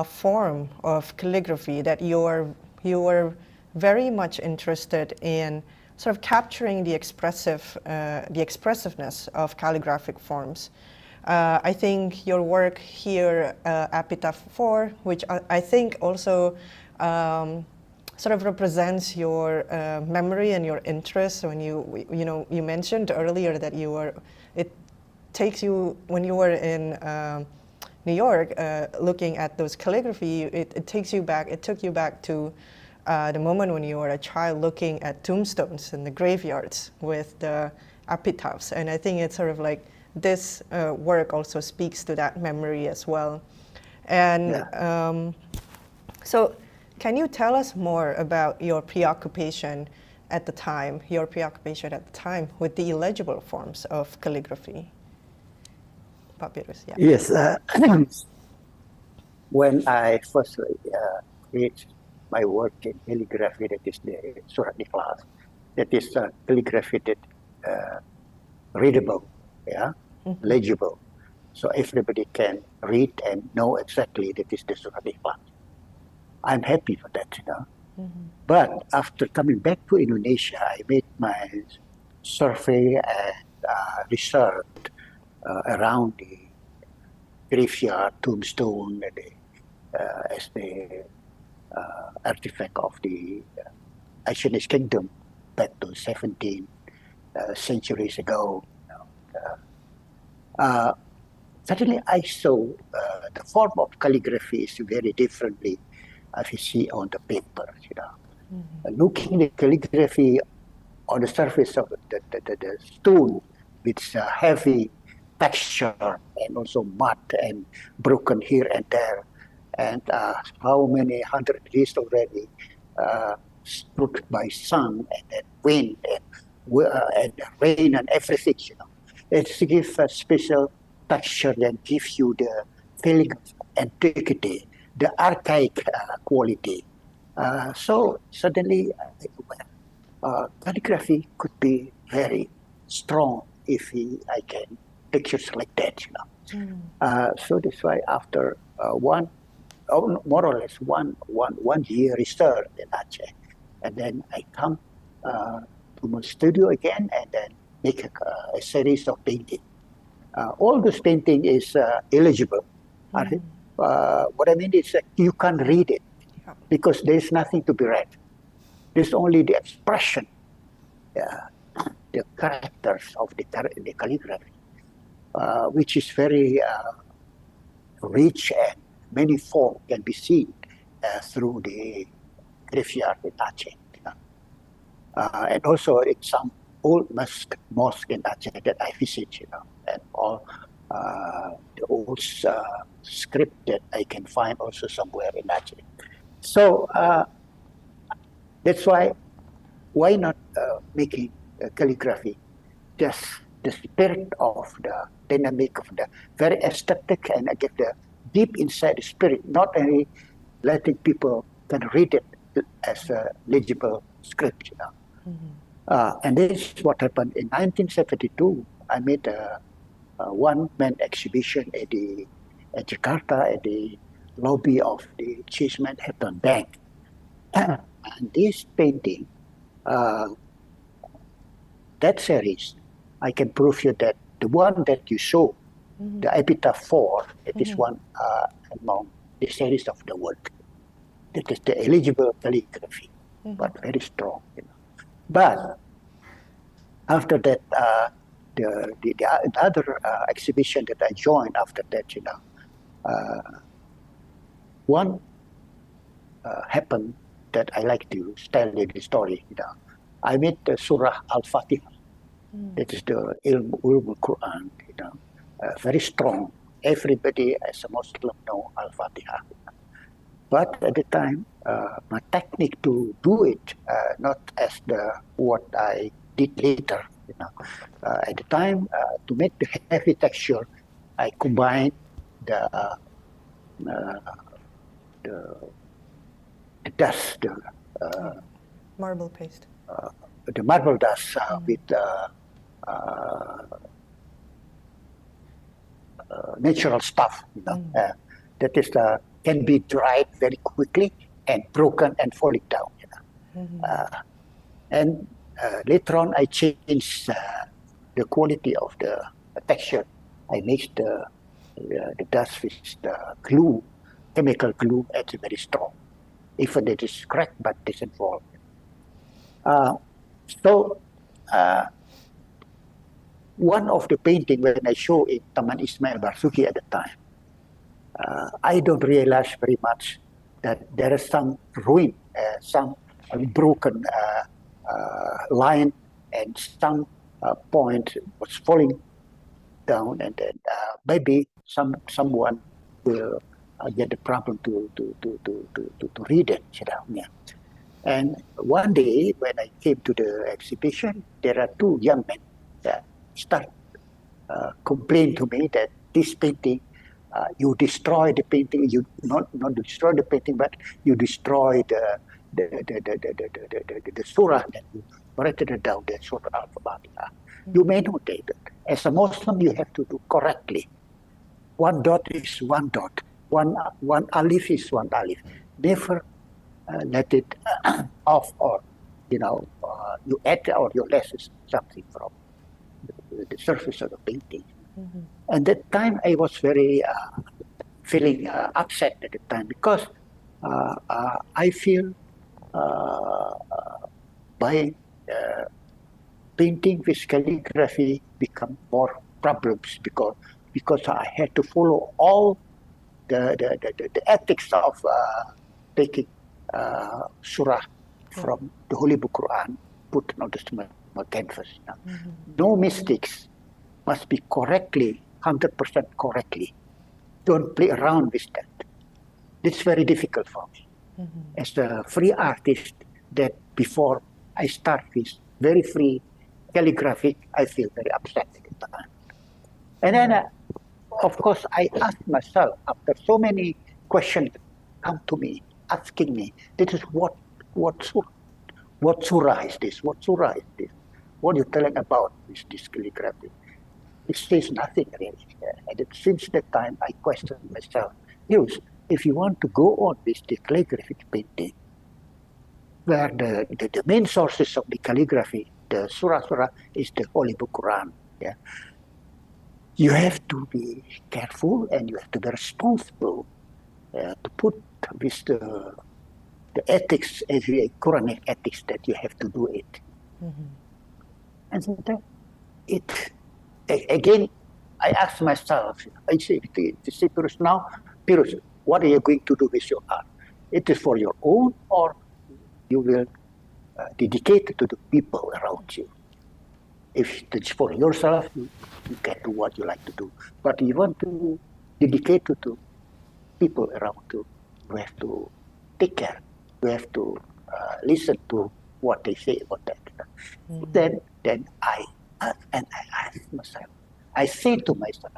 form of calligraphy that you were very much interested in sort of capturing the expressiveness of calligraphic forms. I think your work here, Epitaph 4, which I think also sort of represents your memory and your interest. When you mentioned earlier that it takes you, when you were in New York, looking at those calligraphy, it took you back to the moment when you were a child looking at tombstones in the graveyards with the epitaphs. And I think it's sort of like this work also speaks to that memory as well. And so can you tell us more about your preoccupation at the time with the illegible forms of calligraphy? Pirous, yeah. Yes. When I first create my work in calligraphy, that is the Surat Ikhlas, that is calligraphy that readable, legible, so everybody can read and know exactly that is the Surat Ikhlas. I'm happy for that, But after coming back to Indonesia, I made my survey and research around the graveyard, tombstone, as the artifact of the Chinese kingdom back to 17 centuries ago. Suddenly I saw the form of calligraphy is very differently as you see on the paper, Looking at calligraphy on the surface of the stone with heavy texture and also mud and broken here and there, and how many 100 years already struck by sun and wind and rain and everything, It gives a special texture that gives you the feeling of antiquity, the archaic quality. So suddenly, calligraphy could be very strong if I can pictures like that, So that's why after more or less one year research in Aceh, and then I come to my studio again and then make a series of painting. All this painting is illegible. What I mean is that you can't read it because there is nothing to be read. There's only the expression, the characters of the calligraphy, which is very rich and many forms can be seen through the graveyard in Aceh. And also in some old mosque in Aceh that I visit, and all the old script that I can find also somewhere in Aceh. So that's why not making calligraphy just the spirit of the dynamic of the very aesthetic and I get the deep inside the spirit, not only letting people can read it as a legible script. And this is what happened in 1972. I made a one-man exhibition at Jakarta at the lobby of the Chase Manhattan Bank. And this painting, that series, I can prove you that the one that you saw, the Epitaph 4, it is one among the series of the work. That is the eligible calligraphy, but very strong. But after that, the other exhibition that I joined after that, one happened that I like to tell the story. I made the Surah Al-Fatiha. That is the Ilm Quran. Very strong. Everybody as a Muslim know Al-Fatiha. But at the time, my technique to do it, not as what I did later. At the time, to make the heavy texture, I combined the dust, Marble paste. The marble dust with natural stuff. That is can be dried very quickly and broken and falling down. And later on, I changed the quality of the texture. I mixed the dust with the glue, chemical glue, it's very strong. Even it is cracked, but doesn't fall. So one of the painting when I show in Taman Ismail Marzuki at the time, I don't realize very much that there is some ruin, some broken line, and some point was falling down, and then maybe someone will get the problem to read it. And one day when I came to the exhibition, there are two young men that start complain to me that this painting, you destroy the painting. You not destroy the painting, but you destroy the surah that you written it down, the surah Al-Fatiha. You may not take it. As a Muslim, you have to do correctly. One dot is one dot. One alif is one alif. Never let it off, or you add or you less something from the surface of the painting. And that time I was very feeling upset at the time, because I feel by painting with calligraphy become more problems, because I had to follow all the ethics of taking surah from the Holy Book Quran, put on the small canvas. No mistakes, must be correctly, 100% correctly. Don't play around with that. It's very difficult for me. As a free artist, that before I start with very free calligraphic, I feel very upset at the time. And then, of course, I asked myself, after so many questions come to me, asking me, this is what surah is this? What surah is this? What are you telling about this calligraphy? It says nothing really. And since that time, I questioned myself, if you want to go on with the calligraphic painting, where the main sources of the calligraphy, the surah is the Holy Book Quran. You have to be careful and you have to be responsible to put with the ethics, the Quranic ethics, that you have to do it. And sometimes again, I ask myself, I say, Pirous, now, Pirous, what are you going to do with your art? It is for your own, or you will dedicate it to the people around you? If it's for yourself, you can do what you like to do. But you want to dedicate to people around you. You have to take care. You have to listen to what they say about that. Then I ask myself. I say to myself,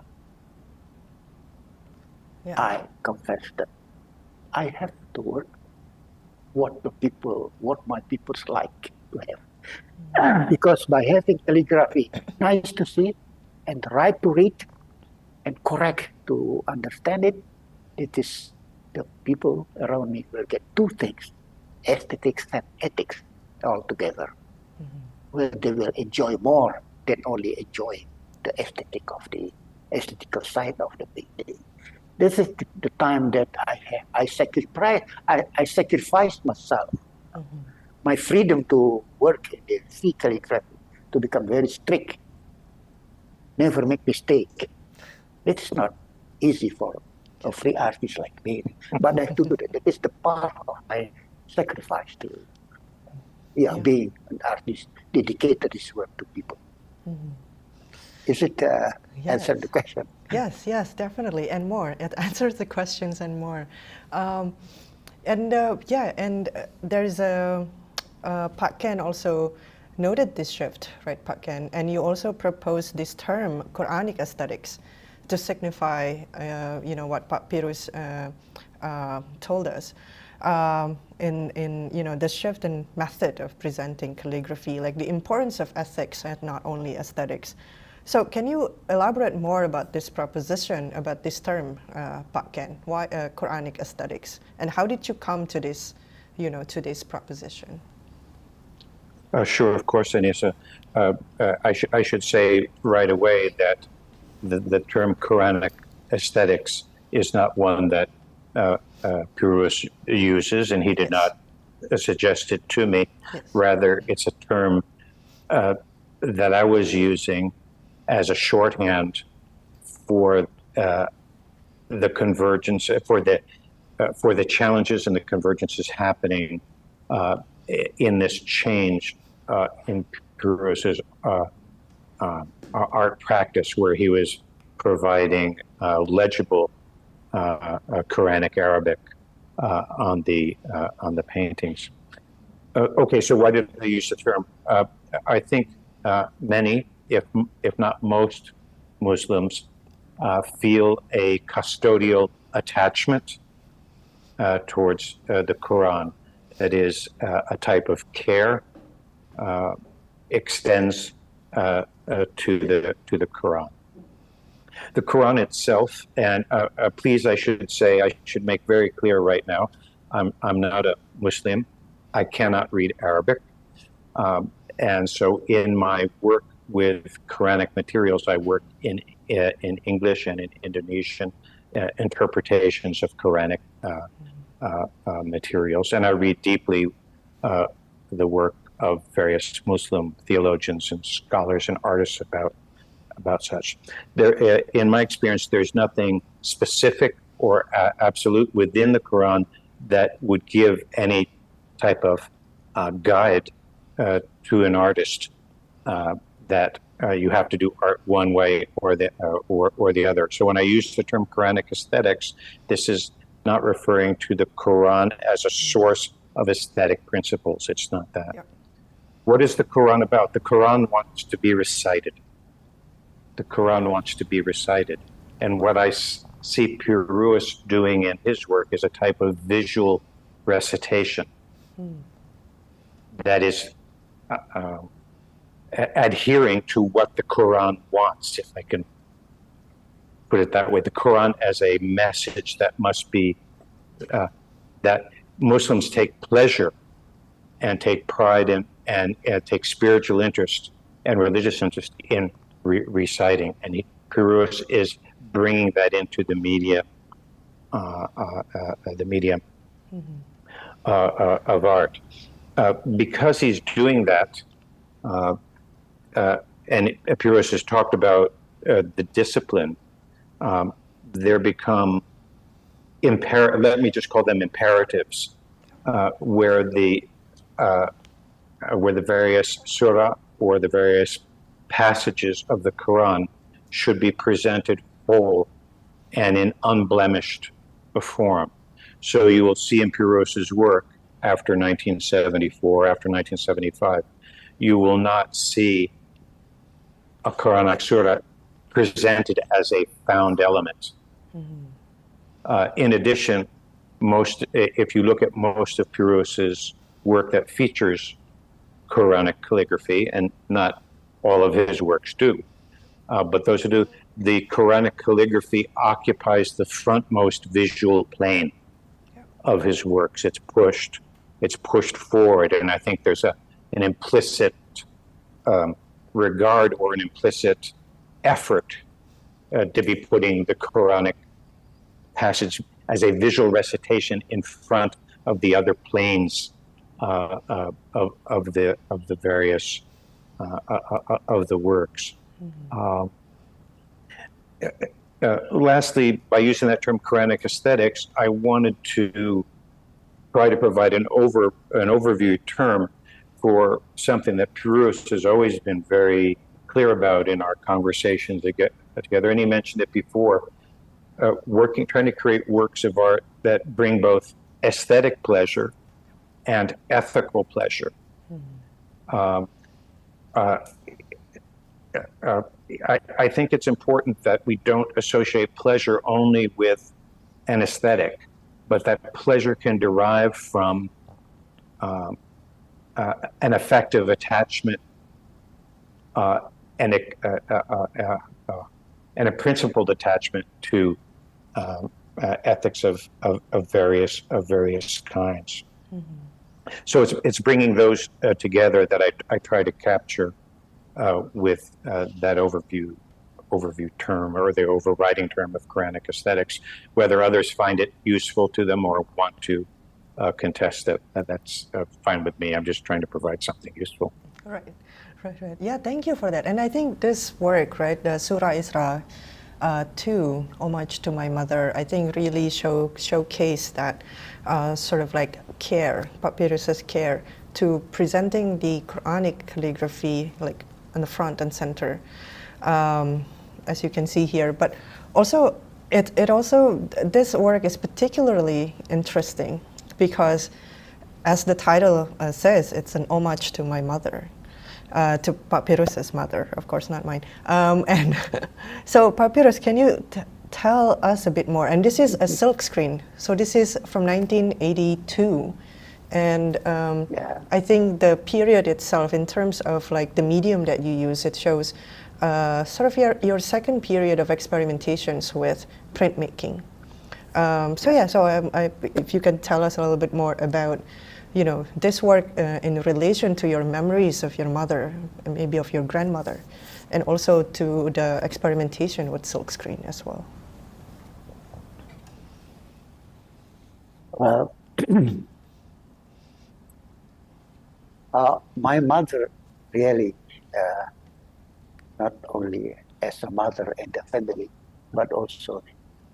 Yeah. I confess that I have to work what my people's like to have. Because by having calligraphy, nice to see, and right to read, and correct to understand it, it is the people around me will get two things, aesthetics and ethics all together. Where they will enjoy more than only enjoy the aesthetical side of the painting. This is the time that I sacrificed myself, my freedom to work in the free calligraphy, to become very strict, never make mistake. It's not easy for a free artist like me, but I have to do that. That is the part of my sacrifice to being an artist, dedicated this work to people. Is it answer the question? Yes, definitely, and more. It answers the questions and more. There's Pak Ken also noted this shift, right, Pak Ken? And you also proposed this term, Quranic aesthetics, to signify, what Pak Pirous told us. In the shift in method of presenting calligraphy, like the importance of ethics and not only aesthetics. So can you elaborate more about this proposition, about this term, Pak Ken? Why Quranic aesthetics? And how did you come to this, to this proposition? Sure, of course, Anissa. I should say right away that the term Quranic aesthetics is not one that Pirous uses, and he did not suggest it to me. Rather, it's a term that I was using as a shorthand for the convergence, for the challenges and the convergences happening in this change in Pirous's art practice, where he was providing legible Quranic Arabic on the paintings. Okay, so why did they use the term? I think many, if not most, Muslims feel a custodial attachment towards the Quran. That is, a type of care extends to the Quran. The Quran itself, and please, I should make very clear right now, I'm not a Muslim. I cannot read Arabic, and so in my work with Quranic materials, I work in English and in Indonesian interpretations of Quranic materials, and I read deeply the work of various Muslim theologians and scholars and artists about such. There, in my experience, there's nothing specific or absolute within the Quran that would give any type of guide to an artist that you have to do art one way or the other. So when I use the term Quranic aesthetics, this is not referring to the Quran as a source of aesthetic principles. It's not that. Yeah. What is the Quran about? The Quran wants to be recited. The Quran wants to be recited. And what I see Pirous doing in his work is a type of visual recitation that is adhering to what the Quran wants, if I can put it that way. The Quran as a message that must be, that Muslims take pleasure and take pride in and take spiritual interest and religious interest in reciting. And Pirous is bringing that into the medium of art. Because he's doing that, and Pirous has talked about the discipline, there become let me just call them imperatives, where the various surah or the various passages of the Quran should be presented whole and in unblemished form. So you will see in Pirous's work after 1974, after 1975, you will not see a Quranic surah presented as a found element. In addition, if you look at most of Pirous's work that features Quranic calligraphy, and not all of his works do, but those who do, the Quranic calligraphy occupies the frontmost visual plane of his works. It's pushed forward, and I think there's an implicit regard or an implicit effort to be putting the Quranic passage as a visual recitation in front of the other planes of the various of the works. Lastly, by using that term Quranic aesthetics, I wanted to try to provide an overview term for something that Pirous has always been very clear about in our conversations together, and he mentioned it before, trying to create works of art that bring both aesthetic pleasure and ethical pleasure. I think it's important that we don't associate pleasure only with an aesthetic, but that pleasure can derive from an affective attachment and a principled attachment to ethics of various kinds. So it's bringing those together that I try to capture with that overview term, or the overriding term of Quranic aesthetics. Whether others find it useful to them or want to contest it, that's fine with me. I'm just trying to provide something useful. Right. Yeah, thank you for that. And I think this work, right, the Surah Isra 2, Homage to My Mother, I think really showcase that sort of like care, Pirous' care to presenting the Quranic calligraphy like in the front and center, as you can see here. But also, this work is particularly interesting because, as the title says, it's an homage to my mother, to Pirous' mother, of course, not mine. And so, Pirous, can you tell us a bit more? And this is a silk screen, so this is from 1982. And I think the period itself, in terms of like the medium that you use, it shows sort of your second period of experimentations with printmaking. If you can tell us a little bit more about, this work in relation to your memories of your mother, and maybe of your grandmother, and also to the experimentation with silkscreen as well. Well, my mother really, not only as a mother and a family, but also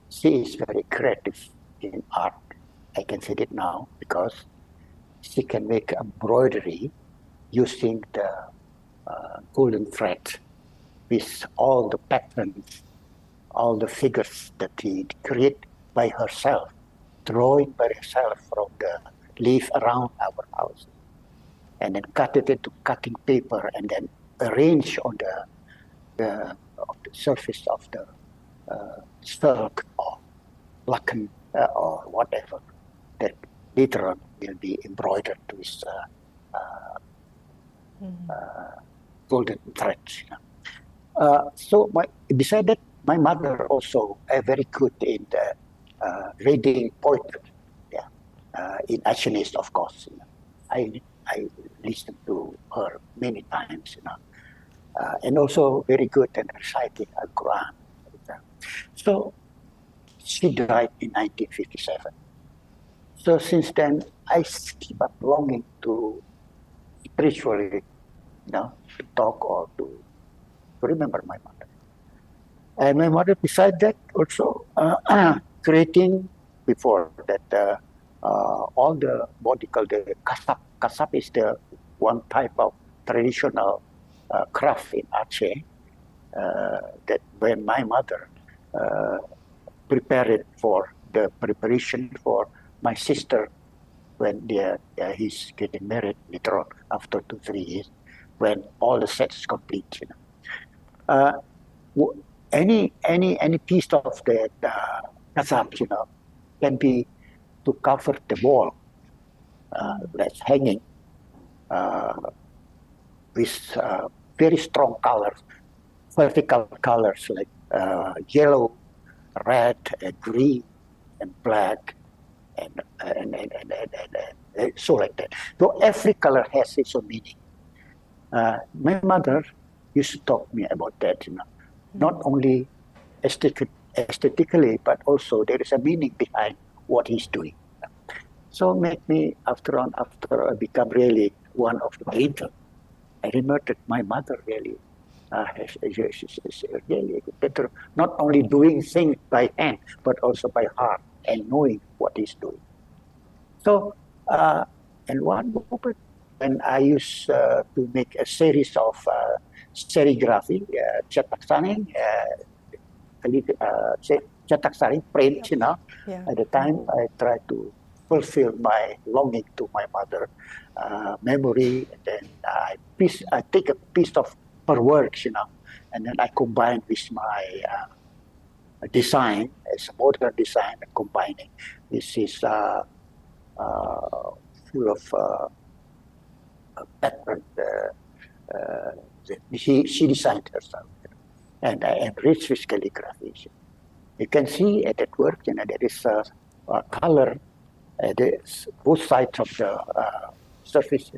she is very creative in art. I can say it now because she can make embroidery using the golden thread with all the patterns, all the figures that she create by herself, drawing by herself from the leaf around our house, and then cut it into cutting paper and then arrange on the surface of the silk or laken or whatever that later on will be embroidered with golden threads. So beside that, my mother also very good in the reading poetry. In Ashanese, of course. I listened to her many times, and also very good in reciting Al Quran. So she died in 1957. So since then, I keep up longing to spiritually, to talk or to remember my mother. And my mother, beside that, also creating before that all the what you call the kasap. Kasap is the one type of traditional craft in Aceh that when my mother prepared for the preparation for my sister when he's getting married later on after 2-3 years, when all the sets is complete. Any piece of the kasab, can be to cover the wall that's hanging with very strong colors, vertical colors like yellow, red, and green, and black, and so like that. So every color has its own meaning. My mother used to talk me about that, not only aesthetically, but also there is a meaning behind what he's doing. So make me after I become really one of the painter. I remember that my mother really is really better, not only doing things by hand, but also by heart and knowing what he's doing. So, and one moment when I used to make a series of serigraphy, cetak saring, cetak saring print, Yeah. At the time, I tried to fulfill my longing to my mother, memory, and then I take a piece of her works, and then I combine with my design, as a modern design, combining. This is full of pattern. She designed herself, and I enriched with calligraphy. You can see at that work, there is a color at both sides of the surface.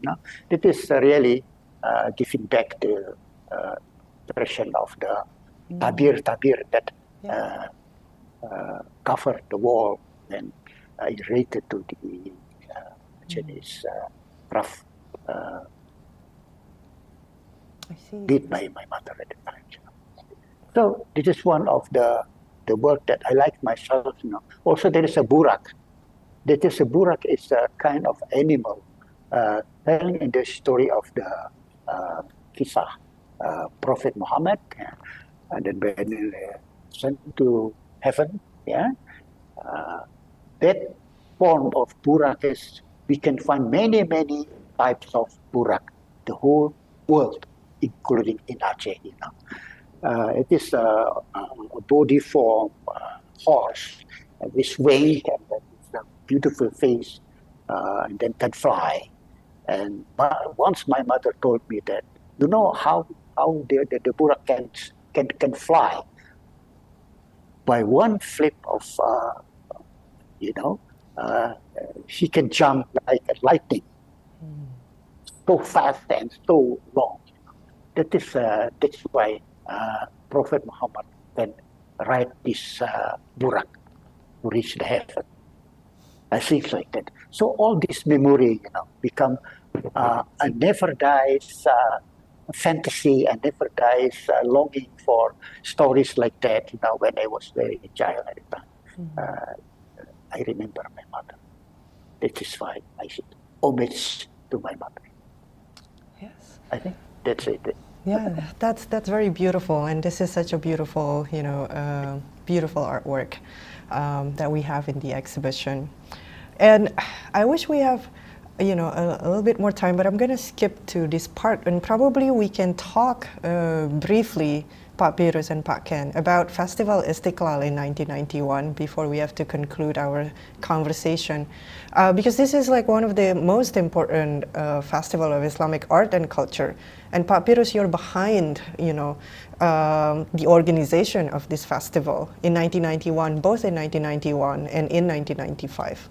It is really giving back the impression of the tabir that covered the wall and related to the Chinese craft did by my mother at the time. So this is one of the work that I like myself. Also, there is a burak. That is a burak is a kind of animal telling in the story of the kisah Prophet Muhammad, and then when sent to heaven. That form of burak is, we can find many types of burak, the whole world, including in Aceh. It is a body form horse with wings and with a beautiful face, and then can fly. And once my mother told me that, how the burak can fly by one flip of, she can jump like a lightning, so fast and so long. That's why Prophet Muhammad can ride this burak to reach the heaven. Things like that. So all this memory, become a never dies fantasy, and never dies longing for stories like that. When I was very child at the time, I remember my mother. That is why I should homage to my mother. Yes. I think that's it. Yeah, that's very beautiful, and this is such a beautiful, beautiful artwork that we have in the exhibition. And I wish we have, a little bit more time, but I'm going to skip to this part, and probably we can talk briefly, Pak Pirous and Pak Ken, about Festival Istiqlal in 1991 before we have to conclude our conversation, because this is like one of the most important festival of Islamic art and culture. And Pak Pirous, you're behind, the organization of this festival in 1991, both in 1991 and in 1995.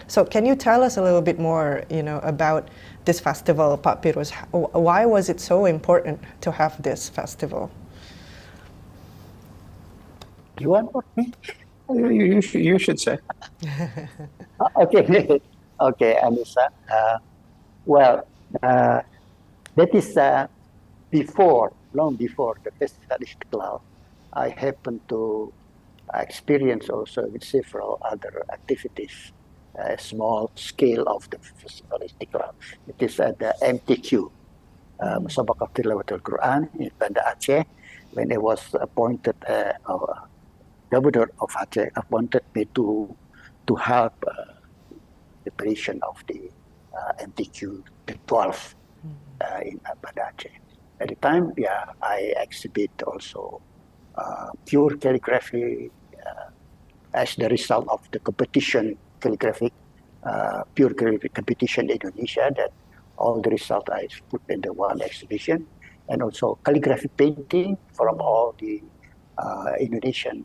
So can you tell us a little bit more, about this festival, Pak Pirous? Why was it so important to have this festival? You want what? You should say. Okay, okay, Anissa. That is long before the Festival Istiqlal. I happened to experience also with several other activities, a small scale of the Festival Istiqlal. It is at the MTQ, Musabaqah Tilawatul Quran in Banda Aceh. When I was appointed governor of Aceh, appointed me to help preparation of the MTQ, the 12 in Banda Aceh. At the time, I exhibit also pure calligraphy as the result of the competition calligraphic, pure calligraphic competition in Indonesia, that all the result I put in the one exhibition, and also calligraphy painting from all the Indonesian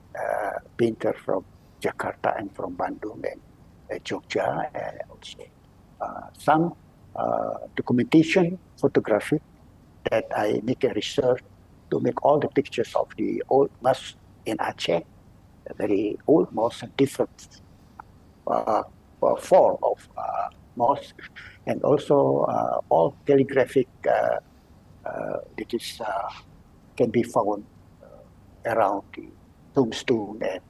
painter from Jakarta and from Bandung and Jogja, and also some documentation photography that I make a research to make all the pictures of the old mosque in Aceh, a very old mosque, and different form of mosque, and also all calligraphic that is can be found around the tombstone and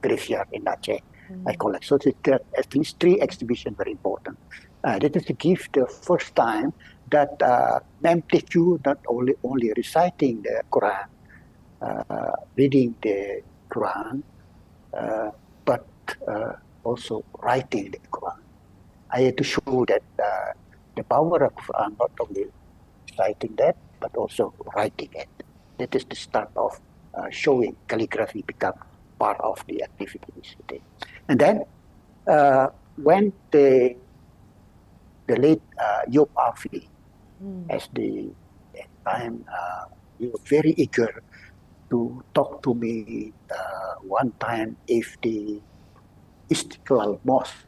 graveyard in Aceh. I collect. So there at least 3 exhibitions very important. That is to give the first time that MTQ not only reciting the Quran, reading the Quran, but also writing the Quran. I had to show that the power of Quran, not only reciting that, but also writing it. That is the start of showing calligraphy become part of the activities. And then when the late Yop Afi, as the time, he was very eager to talk to me one time if the Istiqlal Mosque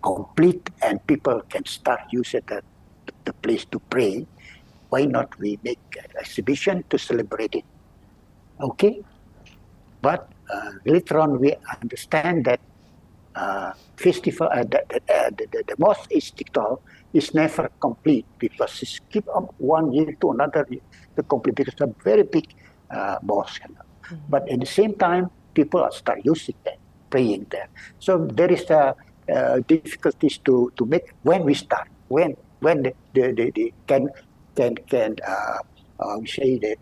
complete and people can start using the place to pray, why not we make an exhibition to celebrate it? Okay, but later on we understand that festival, the mosque Istiqlal is never complete because it's keep up 1 year to another year to complete because it's a very big mosque. But at the same time, people start using that, praying there. So there is difficulties to make when we start, when the can we say that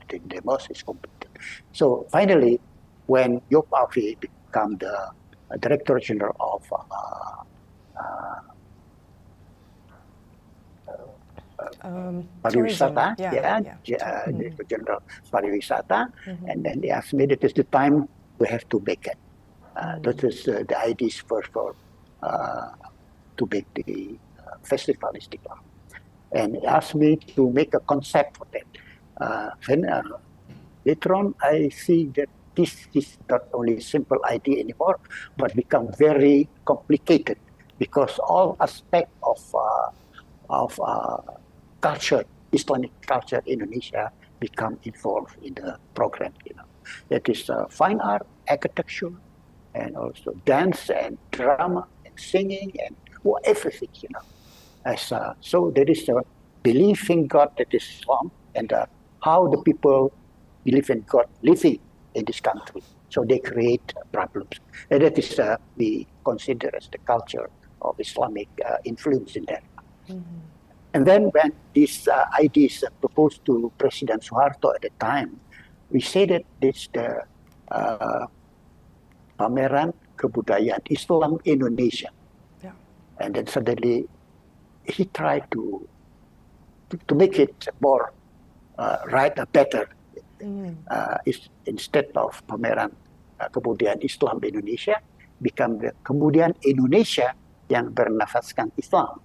the mosque is completed. So finally, when Yop Afi become the Director General of Pariwisata, Director General Pariwisata, and then they asked me that is the time we have to make it. That is the ideas for to make the festival Istiqlal. And he asked me to make a concept for that. Then later on, I see that this is not only a simple idea anymore, but become very complicated because all aspects of culture, Islamic culture in Indonesia, become involved in the program. That is fine art, architecture, and also dance and drama and singing and everything. So there is a belief in God that is Islam, and how the people believe in God living in this country. So they create problems. And that is we consider as the culture of Islamic influence in that. And then when these ideas proposed to President Suharto at the time, we say that this the pameran kebudayaan Islam Indonesia. Yeah. And then suddenly he tried to make it more right, better. Instead of pameran kebudayaan Islam Indonesia, become the kemudian Indonesia yang bernafaskan Islam.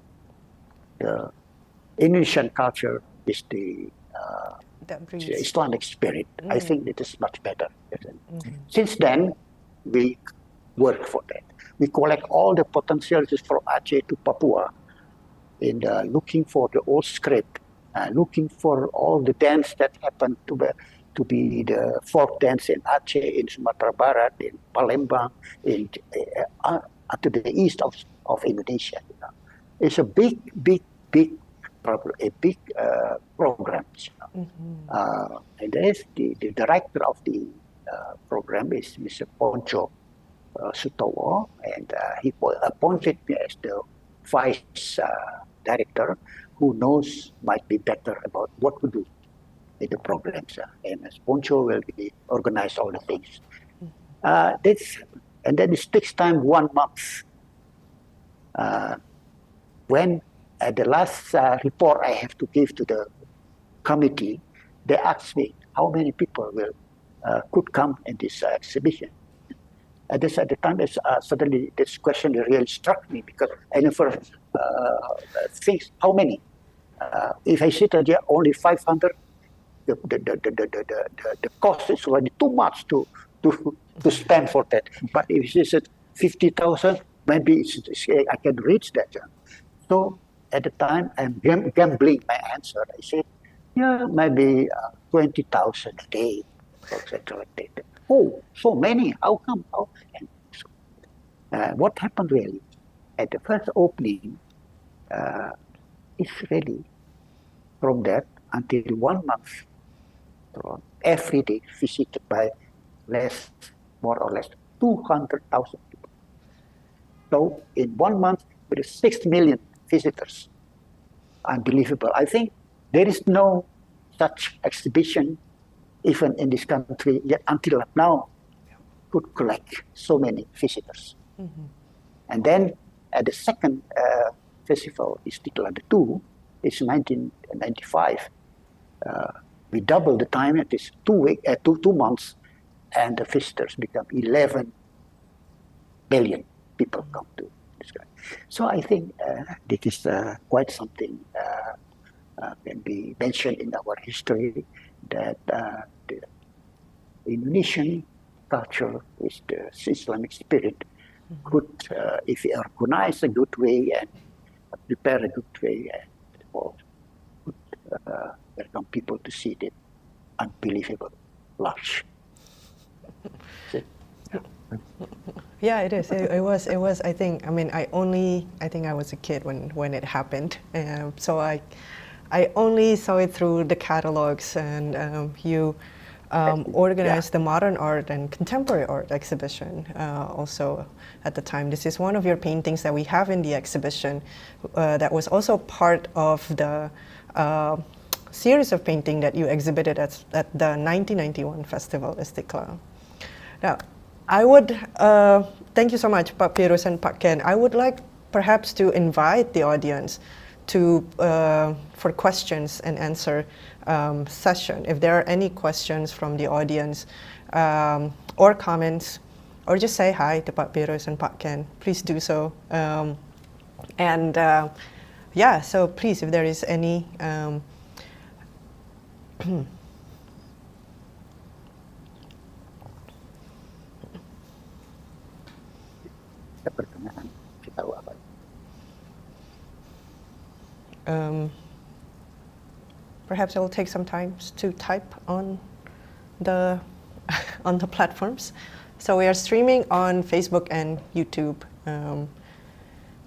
The Indonesian culture is the Islamic spirit. I think it is much better. Since then, we work for that. We collect all the potentialities from Aceh to Papua in looking for the old script, looking for all the dance that happened to be the folk dance in Aceh, in Sumatra Barat, in Palembang, to the east of Indonesia. It's a big program. And there's the director of the program is Mr. Poncho Sutowo, and he appointed me as the vice director. who knows might be better about what to do with the programs. And Poncho will be organize all the things. And then it takes time 1 month. When at the last report I have to give to the committee, they asked me how many people could come in this exhibition. At the time, suddenly this question really struck me because I never think how many. If I sit there only 500, the cost is already too much to spend for that. But if it's at 50,000, maybe I can reach that. So at the time, I'm gambling my answer. I said, yeah, maybe 20,000 a day, or something like that. Oh, so many? How come? And so, what happened really? At the first opening, it's really from that until 1 month, every day visited by more or less 200,000 people. So in 1 month, with 6 million visitors. Unbelievable. I think there is no such exhibition even in this country yet until now could collect so many visitors. Mm-hmm. And then at the second festival, Istiqlal 2, it's 1995. We doubled the time. It is 2 months, and the visitors become 11 billion people come to this guy. So I think this is quite something can be mentioned in our history that the Indonesian culture with the Islamic spirit could, if we organize a good way and prepare a good way, could welcome people to see the unbelievable large. Yeah, it is. It was. I think. I mean, I think I was a kid when it happened. So I only saw it through the catalogs, and you organized the modern art and contemporary art exhibition also at the time. This is one of your paintings that we have in the exhibition that was also part of the series of painting that you exhibited at the 1991 Festival Istiqlal. Now, I would, thank you so much, Pak Pirous and Pak Ken. I would like perhaps to invite the audience to for questions and answer session. If there are any questions from the audience or comments, or just say hi to Pak Pirous and Pak Ken, please do so. Yeah, so please, if there is any perhaps I will take some time to type on the on the platforms. So we are streaming on Facebook and YouTube.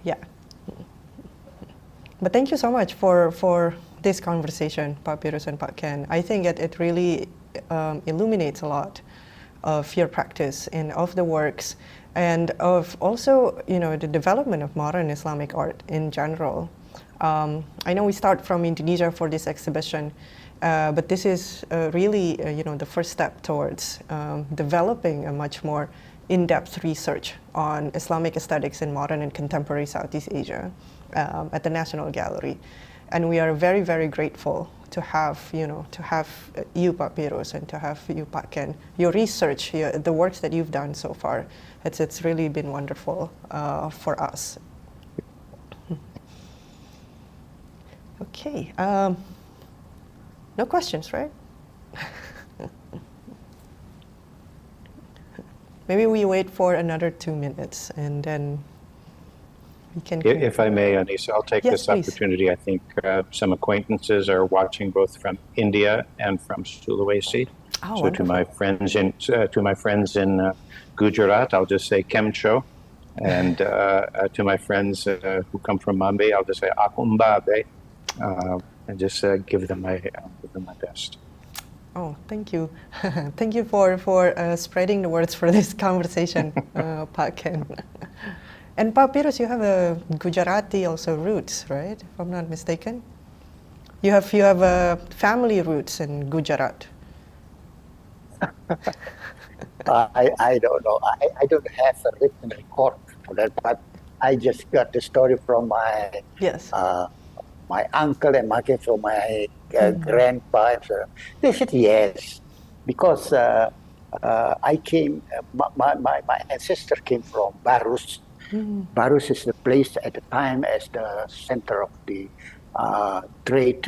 Yeah. But thank you so much for this conversation, Pak Pirous and Pak Ken. I think it really illuminates a lot of your practice and of the works, and of also, the development of modern Islamic art in general. I know we start from Indonesia for this exhibition, but this is really, the first step towards developing a much more in-depth research on Islamic aesthetics in modern and contemporary Southeast Asia at the National Gallery. And we are very, very grateful to have, you, Pak Pirous, and to have you, Pak Ken. Your research, the works that you've done so far, it's really been wonderful for us. Okay, no questions, right? Maybe we wait for another 2 minutes and then we can... If I may, Anissa, I'll take this opportunity. I think some acquaintances are watching both from India and from Sulawesi. Oh, so wonderful. to my friends in Gujarat, I'll just say Kemcho. And to my friends who come from Mumbai, I'll just say Akumbabe. And just give them my best. Oh, thank you. Thank you for spreading the words for this conversation, Pak Ken. And Pak Pirous, you have a Gujarati also roots, right? If I'm not mistaken. You have family roots in Gujarat. I don't know. I don't have a written record for that, but I just got the story from Yes. my uncle and from my grandpa. So they said yes, because I came. My ancestor came from Barus. Barus is the place at the time as the center of the trade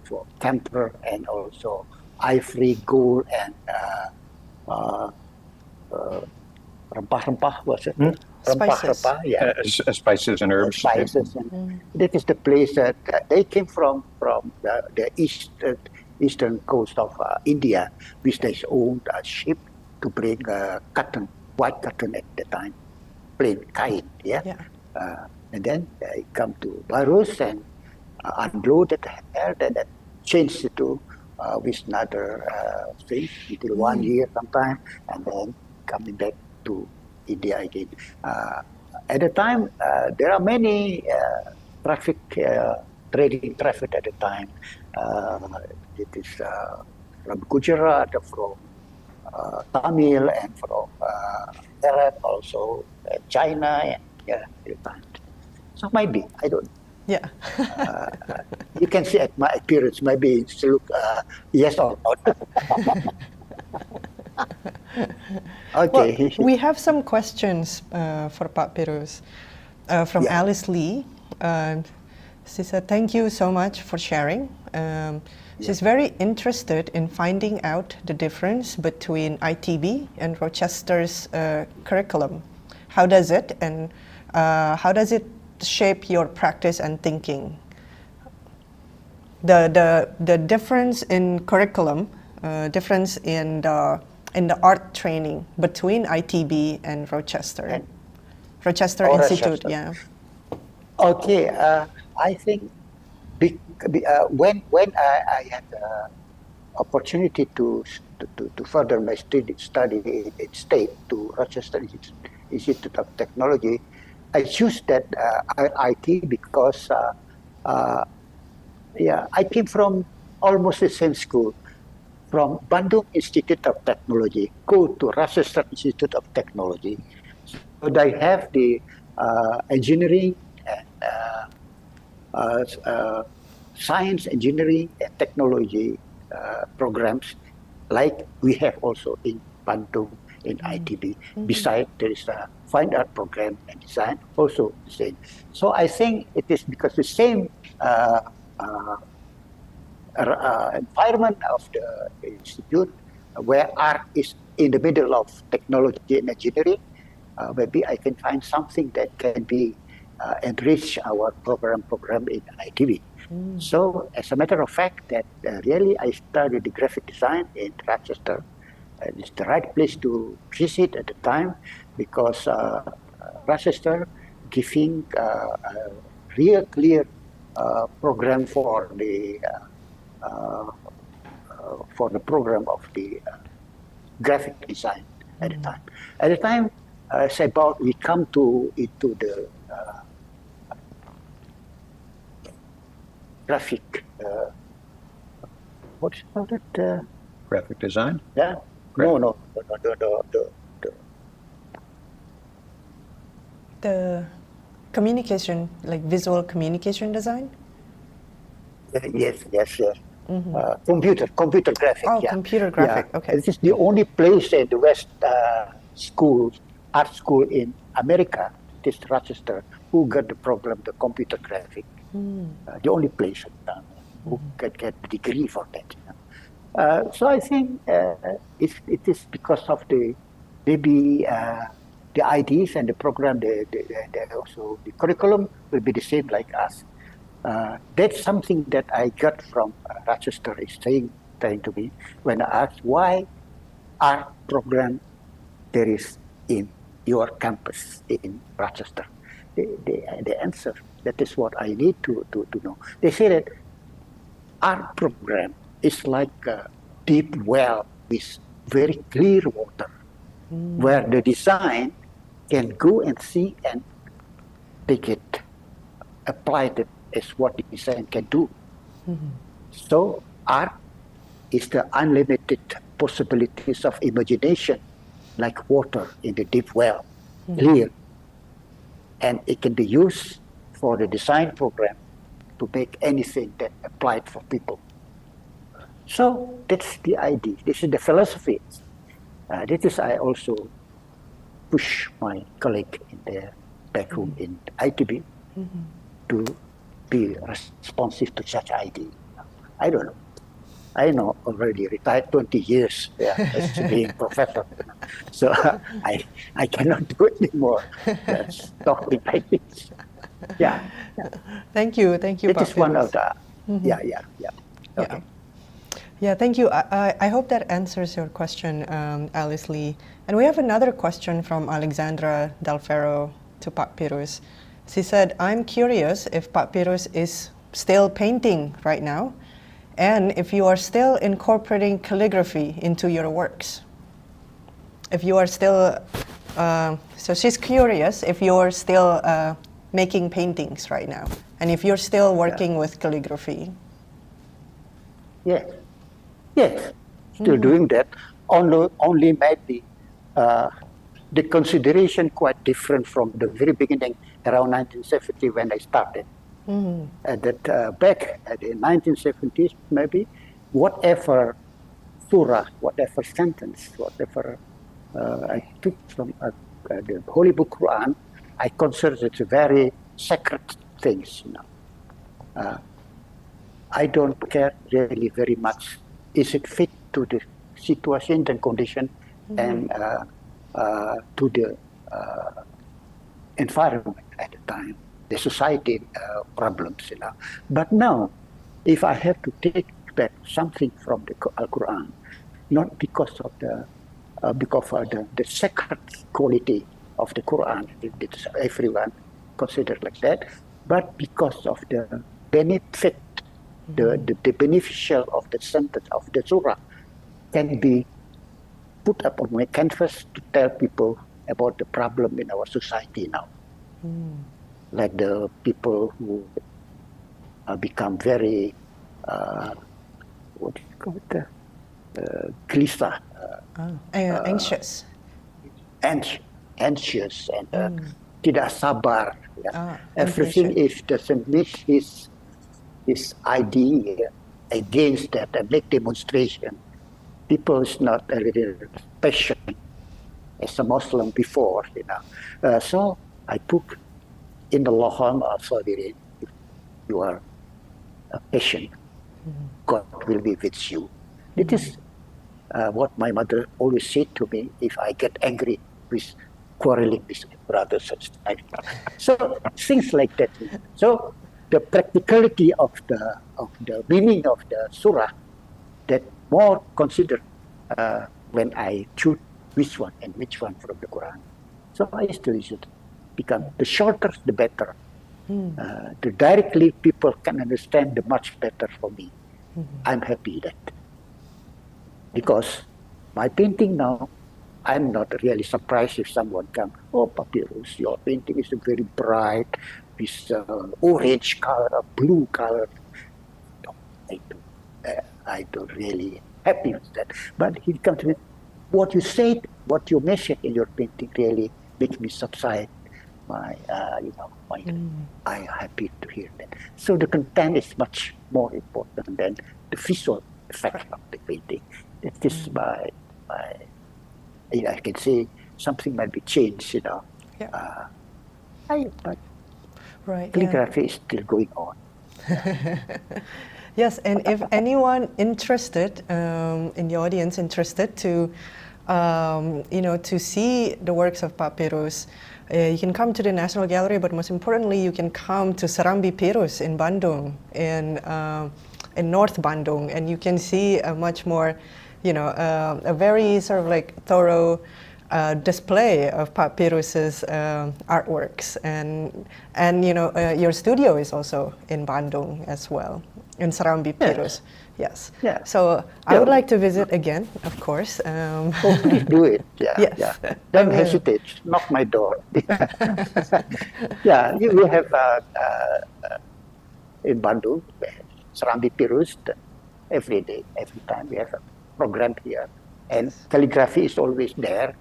for temper and also ivory, gold, and uh, rempah-rempah, was it? Spices. Rempah-rempah, yeah. Spices and herbs. Spices. And that is the place that they came from the eastern coast of India, which they owned a ship to bring cotton, white cotton at the time, plain kain, yeah. Yeah. And then they come to Barus and unloaded there, then changed it to with another thing until 1 year sometime, and then coming back to India again. At the time, there are many traffic, trading traffic at the time. It is from Gujarat, from Tamil, and from Arab also, China, and yeah, at the time. So maybe, I don't know. Yeah. You can see at my appearance, maybe it's look yes or not. Okay. Well, we have some questions for Pak Pirous from Yeah. Alice Lee. She said, thank you so much for sharing. She's very interested in finding out the difference between ITB and Rochester's curriculum. How does it shape your practice and thinking? The difference in curriculum, difference in the art training between ITB and Rochester. Rochester Institute, Rochester. yeah. Okay, I think when I had the opportunity to further my study in state to Rochester Institute of Technology, I choose that IT because I came from almost the same school, from Bandung Institute of Technology, go to Rochester Institute of Technology. So they have the engineering and science, engineering, and technology programs, like we have also in Bandung in ITB. Besides, there is a fine art program and design, also the same. So I think it is because the same environment of the institute, where art is in the middle of technology and engineering, maybe I can find something that can be enrich our program in ITV. So as a matter of fact, that really I studied the graphic design in Rochester. It's the right place to visit at the time, because Rochester giving a real clear program for the program of the graphic design at the time. At the time, say about we come into the graphic. What's called it? Graphic design? Yeah. No. The communication, like visual communication design? Yes. Computer graphic. Oh, yeah. computer graphic, Yeah. okay. This is the only place in the West art school in America, this Rochester, who got the program, the computer graphic. The only place who can get the degree for that. So I think it is because of the maybe the ideas and the program, also the curriculum will be the same like us. That's something that I got from Rochester is saying to me when I asked why art program there is in your campus in Rochester. The answer, that is what I need to know. They say that art program is like a deep well with very clear water, where the design can go and see and take it, apply it as what the design can do. So art is the unlimited possibilities of imagination, like water in the deep well, clear. And it can be used for the design program to make anything that applied for people. So that's the idea. This is the philosophy. This is I also push my colleague in the back room in ITB to be responsive to such idea. I don't know. I know already retired 20 years as being professor. So I cannot do it anymore. Just talking like this. Yeah. Thank you, It is one of the, Okay. Yeah, thank you. I hope that answers your question, Alice Lee. And we have another question from Alexandra Dalfero to Pak Pirous. She said, I'm curious if Pak Pirous is still painting right now, and if you are still incorporating calligraphy into your works. If you are still, so she's curious if you're still making paintings right now, and if you're still working with calligraphy. Yes. Yes, still doing that. Only maybe the consideration quite different from the very beginning, around 1970 when I started. That back at the 1970s, maybe whatever surah, whatever sentence, whatever I took from the Holy Book Quran, I consider it a very sacred things. I don't care really very much. Is it fit to the situation and condition and to the environment at the time, the society problems, But now, if I have to take back something from the Quran, not because of the sacred quality of the Quran, it's everyone considered like that, but because of the benefit. The beneficial of the sentence of the surah can be put up on my canvas to tell people about the problem in our society now. Like the people who become very, what do you call it, gelisah. Anxious. Anxious and tidak sabar. Everything if doesn't meet his idea against that and make demonstration. People is not a little patient as a Muslim before, So I put in the Lohong also, if you are patient, God will be with you. It is what my mother always said to me if I get angry with quarreling with brothers and stuff. So things like that. So the practicality of the meaning of the surah that more considered when I choose which one and which one from the Quran. So I still should become the shorter the better. The directly people can understand the much better for me. I'm happy that because my painting now, I'm not really surprised if someone comes, oh, Pak Pirous, your painting is very bright, with orange color, blue color. No, I don't really happy with that. But he comes to me, what you said, what you mentioned in your painting really makes me subside. I'm happy to hear that. So the content is much more important than the visual effect of the painting. That is I can say something might be changed, but calligraphy is still going on. Yes, and if anyone interested in the audience interested to to see the works of Pak Pirous, you can come to the National Gallery, but most importantly, you can come to Serambi Pirous in Bandung, in North Bandung, and you can see a much more, a very sort of like thorough display of Pak Pirous's artworks, and your studio is also in Bandung as well, in Serambi Pirous. Yes. Yeah. So I would like to visit again, of course. Please do it. Yeah. Yes. Yeah. Don't hesitate. Knock my door. Yeah. We have in Bandung Serambi Pirous every day, every time we have a program here. And calligraphy is always there.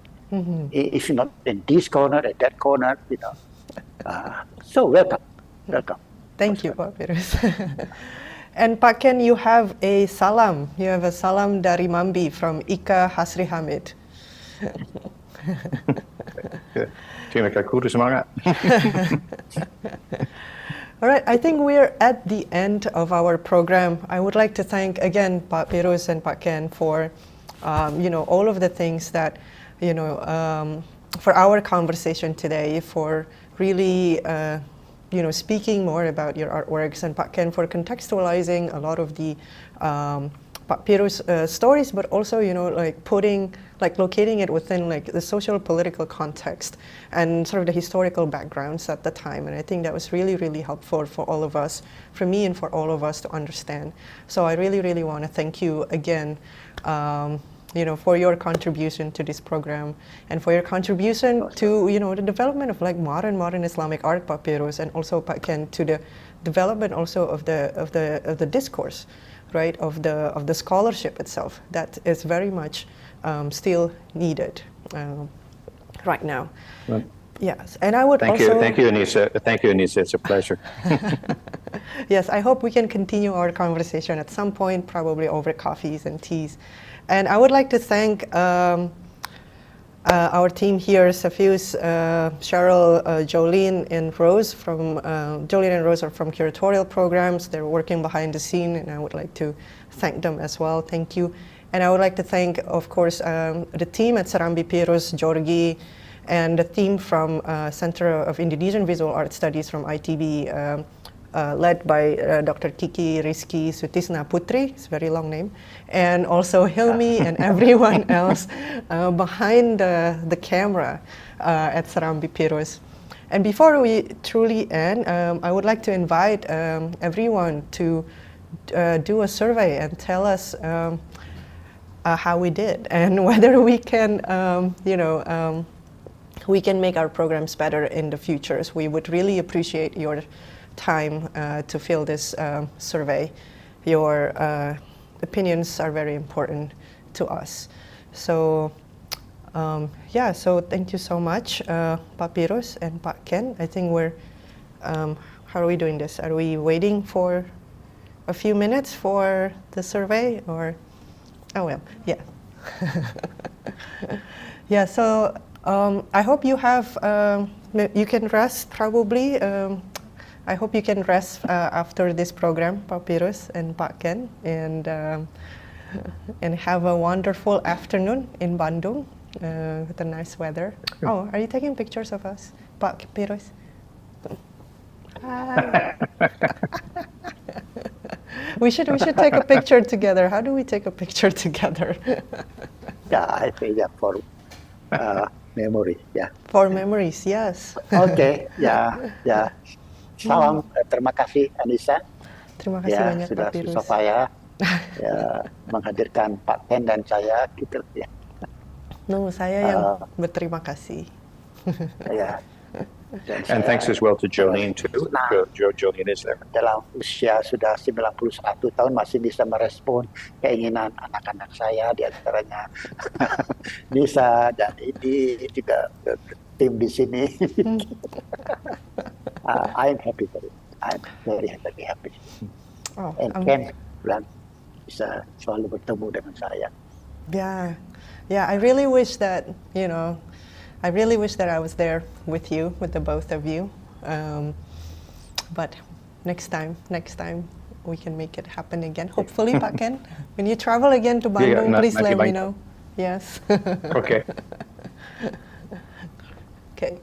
If not in this corner, at that corner, So welcome. Thank you, Pak Pirous. And Pak Ken, you have a salam. You have a salam dari Mambi from Ika Hasri Hamid. Terima kasih, semangat. All right, I think we're at the end of our program. I would like to thank again Pak Pirous and Pak Ken for, all of the things that, for our conversation today, for really, speaking more about your artworks, and Pak Ken for contextualizing a lot of the Pak Pirous stories, but also, locating it within the social political context and sort of the historical backgrounds at the time. And I think that was really, really helpful for all of us, for me and for all of us to understand. So I really, really want to thank you again, for your contribution to this program and for your contribution to, the development of modern Islamic art, Pak Pirous, and also Pak Ken, to the development also of the discourse, right, of the scholarship itself that is very much still needed right now. Well, yes, and I would thank you, Anissa. Thank you, Anissa. It's a pleasure. Yes, I hope we can continue our conversation at some point, probably over coffees and teas. And I would like to thank our team here, Safius, Cheryl, Jolene, and Rose are from curatorial programs. They're working behind the scene, and I would like to thank them as well. Thank you. And I would like to thank, of course, the team at Serambi Pirous, Georgi, and the team from Center of Indonesian Visual Art Studies from ITB, led by Dr. Kiki Rizky Sutisna Putri, it's a very long name, and also Hilmi and everyone else behind the camera at Serambi Pirous. And before we truly end, I would like to invite everyone to do a survey and tell us how we did and whether we can, we can make our programs better in the future. So we would really appreciate your time to fill this survey. Your opinions are very important to us. So, so thank you so much, Pak Pirous and Pak Ken. I think we're, how are we doing this? Are we waiting for a few minutes for the survey, or? Oh, well, yeah. Yeah, so I hope you have, you can rest probably. I hope you can rest after this program, Pak Pirous and Pak Ken, and have a wonderful afternoon in Bandung with the nice weather. Oh, are you taking pictures of us, Pak Pirous? Hi. We should take a picture together. How do we take a picture together? Yeah, I think for memory. Yeah. For memories, yes. Okay. Yeah. Salam, terima kasih Anissa. Terima kasih banyak sudah Pak Pirous. susah payah menghadirkan Pak Ken dan saya gitu ya. Saya yang berterima kasih. Ya. And thanks as well to Jolene too. Jolene is there. Dalam usia sudah 91 tahun masih bisa merespon keinginan anak-anak saya, di antaranya Nisa dan ini juga tim di sini. I'm happy for it. I'm very happy. Oh, and Ken bisa selalu bertemu dengan saya. Yeah. I really wish that I was there with you, with the both of you. But next time we can make it happen again. Hopefully, Pak Ken, when you travel again to Bandung, please let me know. Yes. Okay. Okay.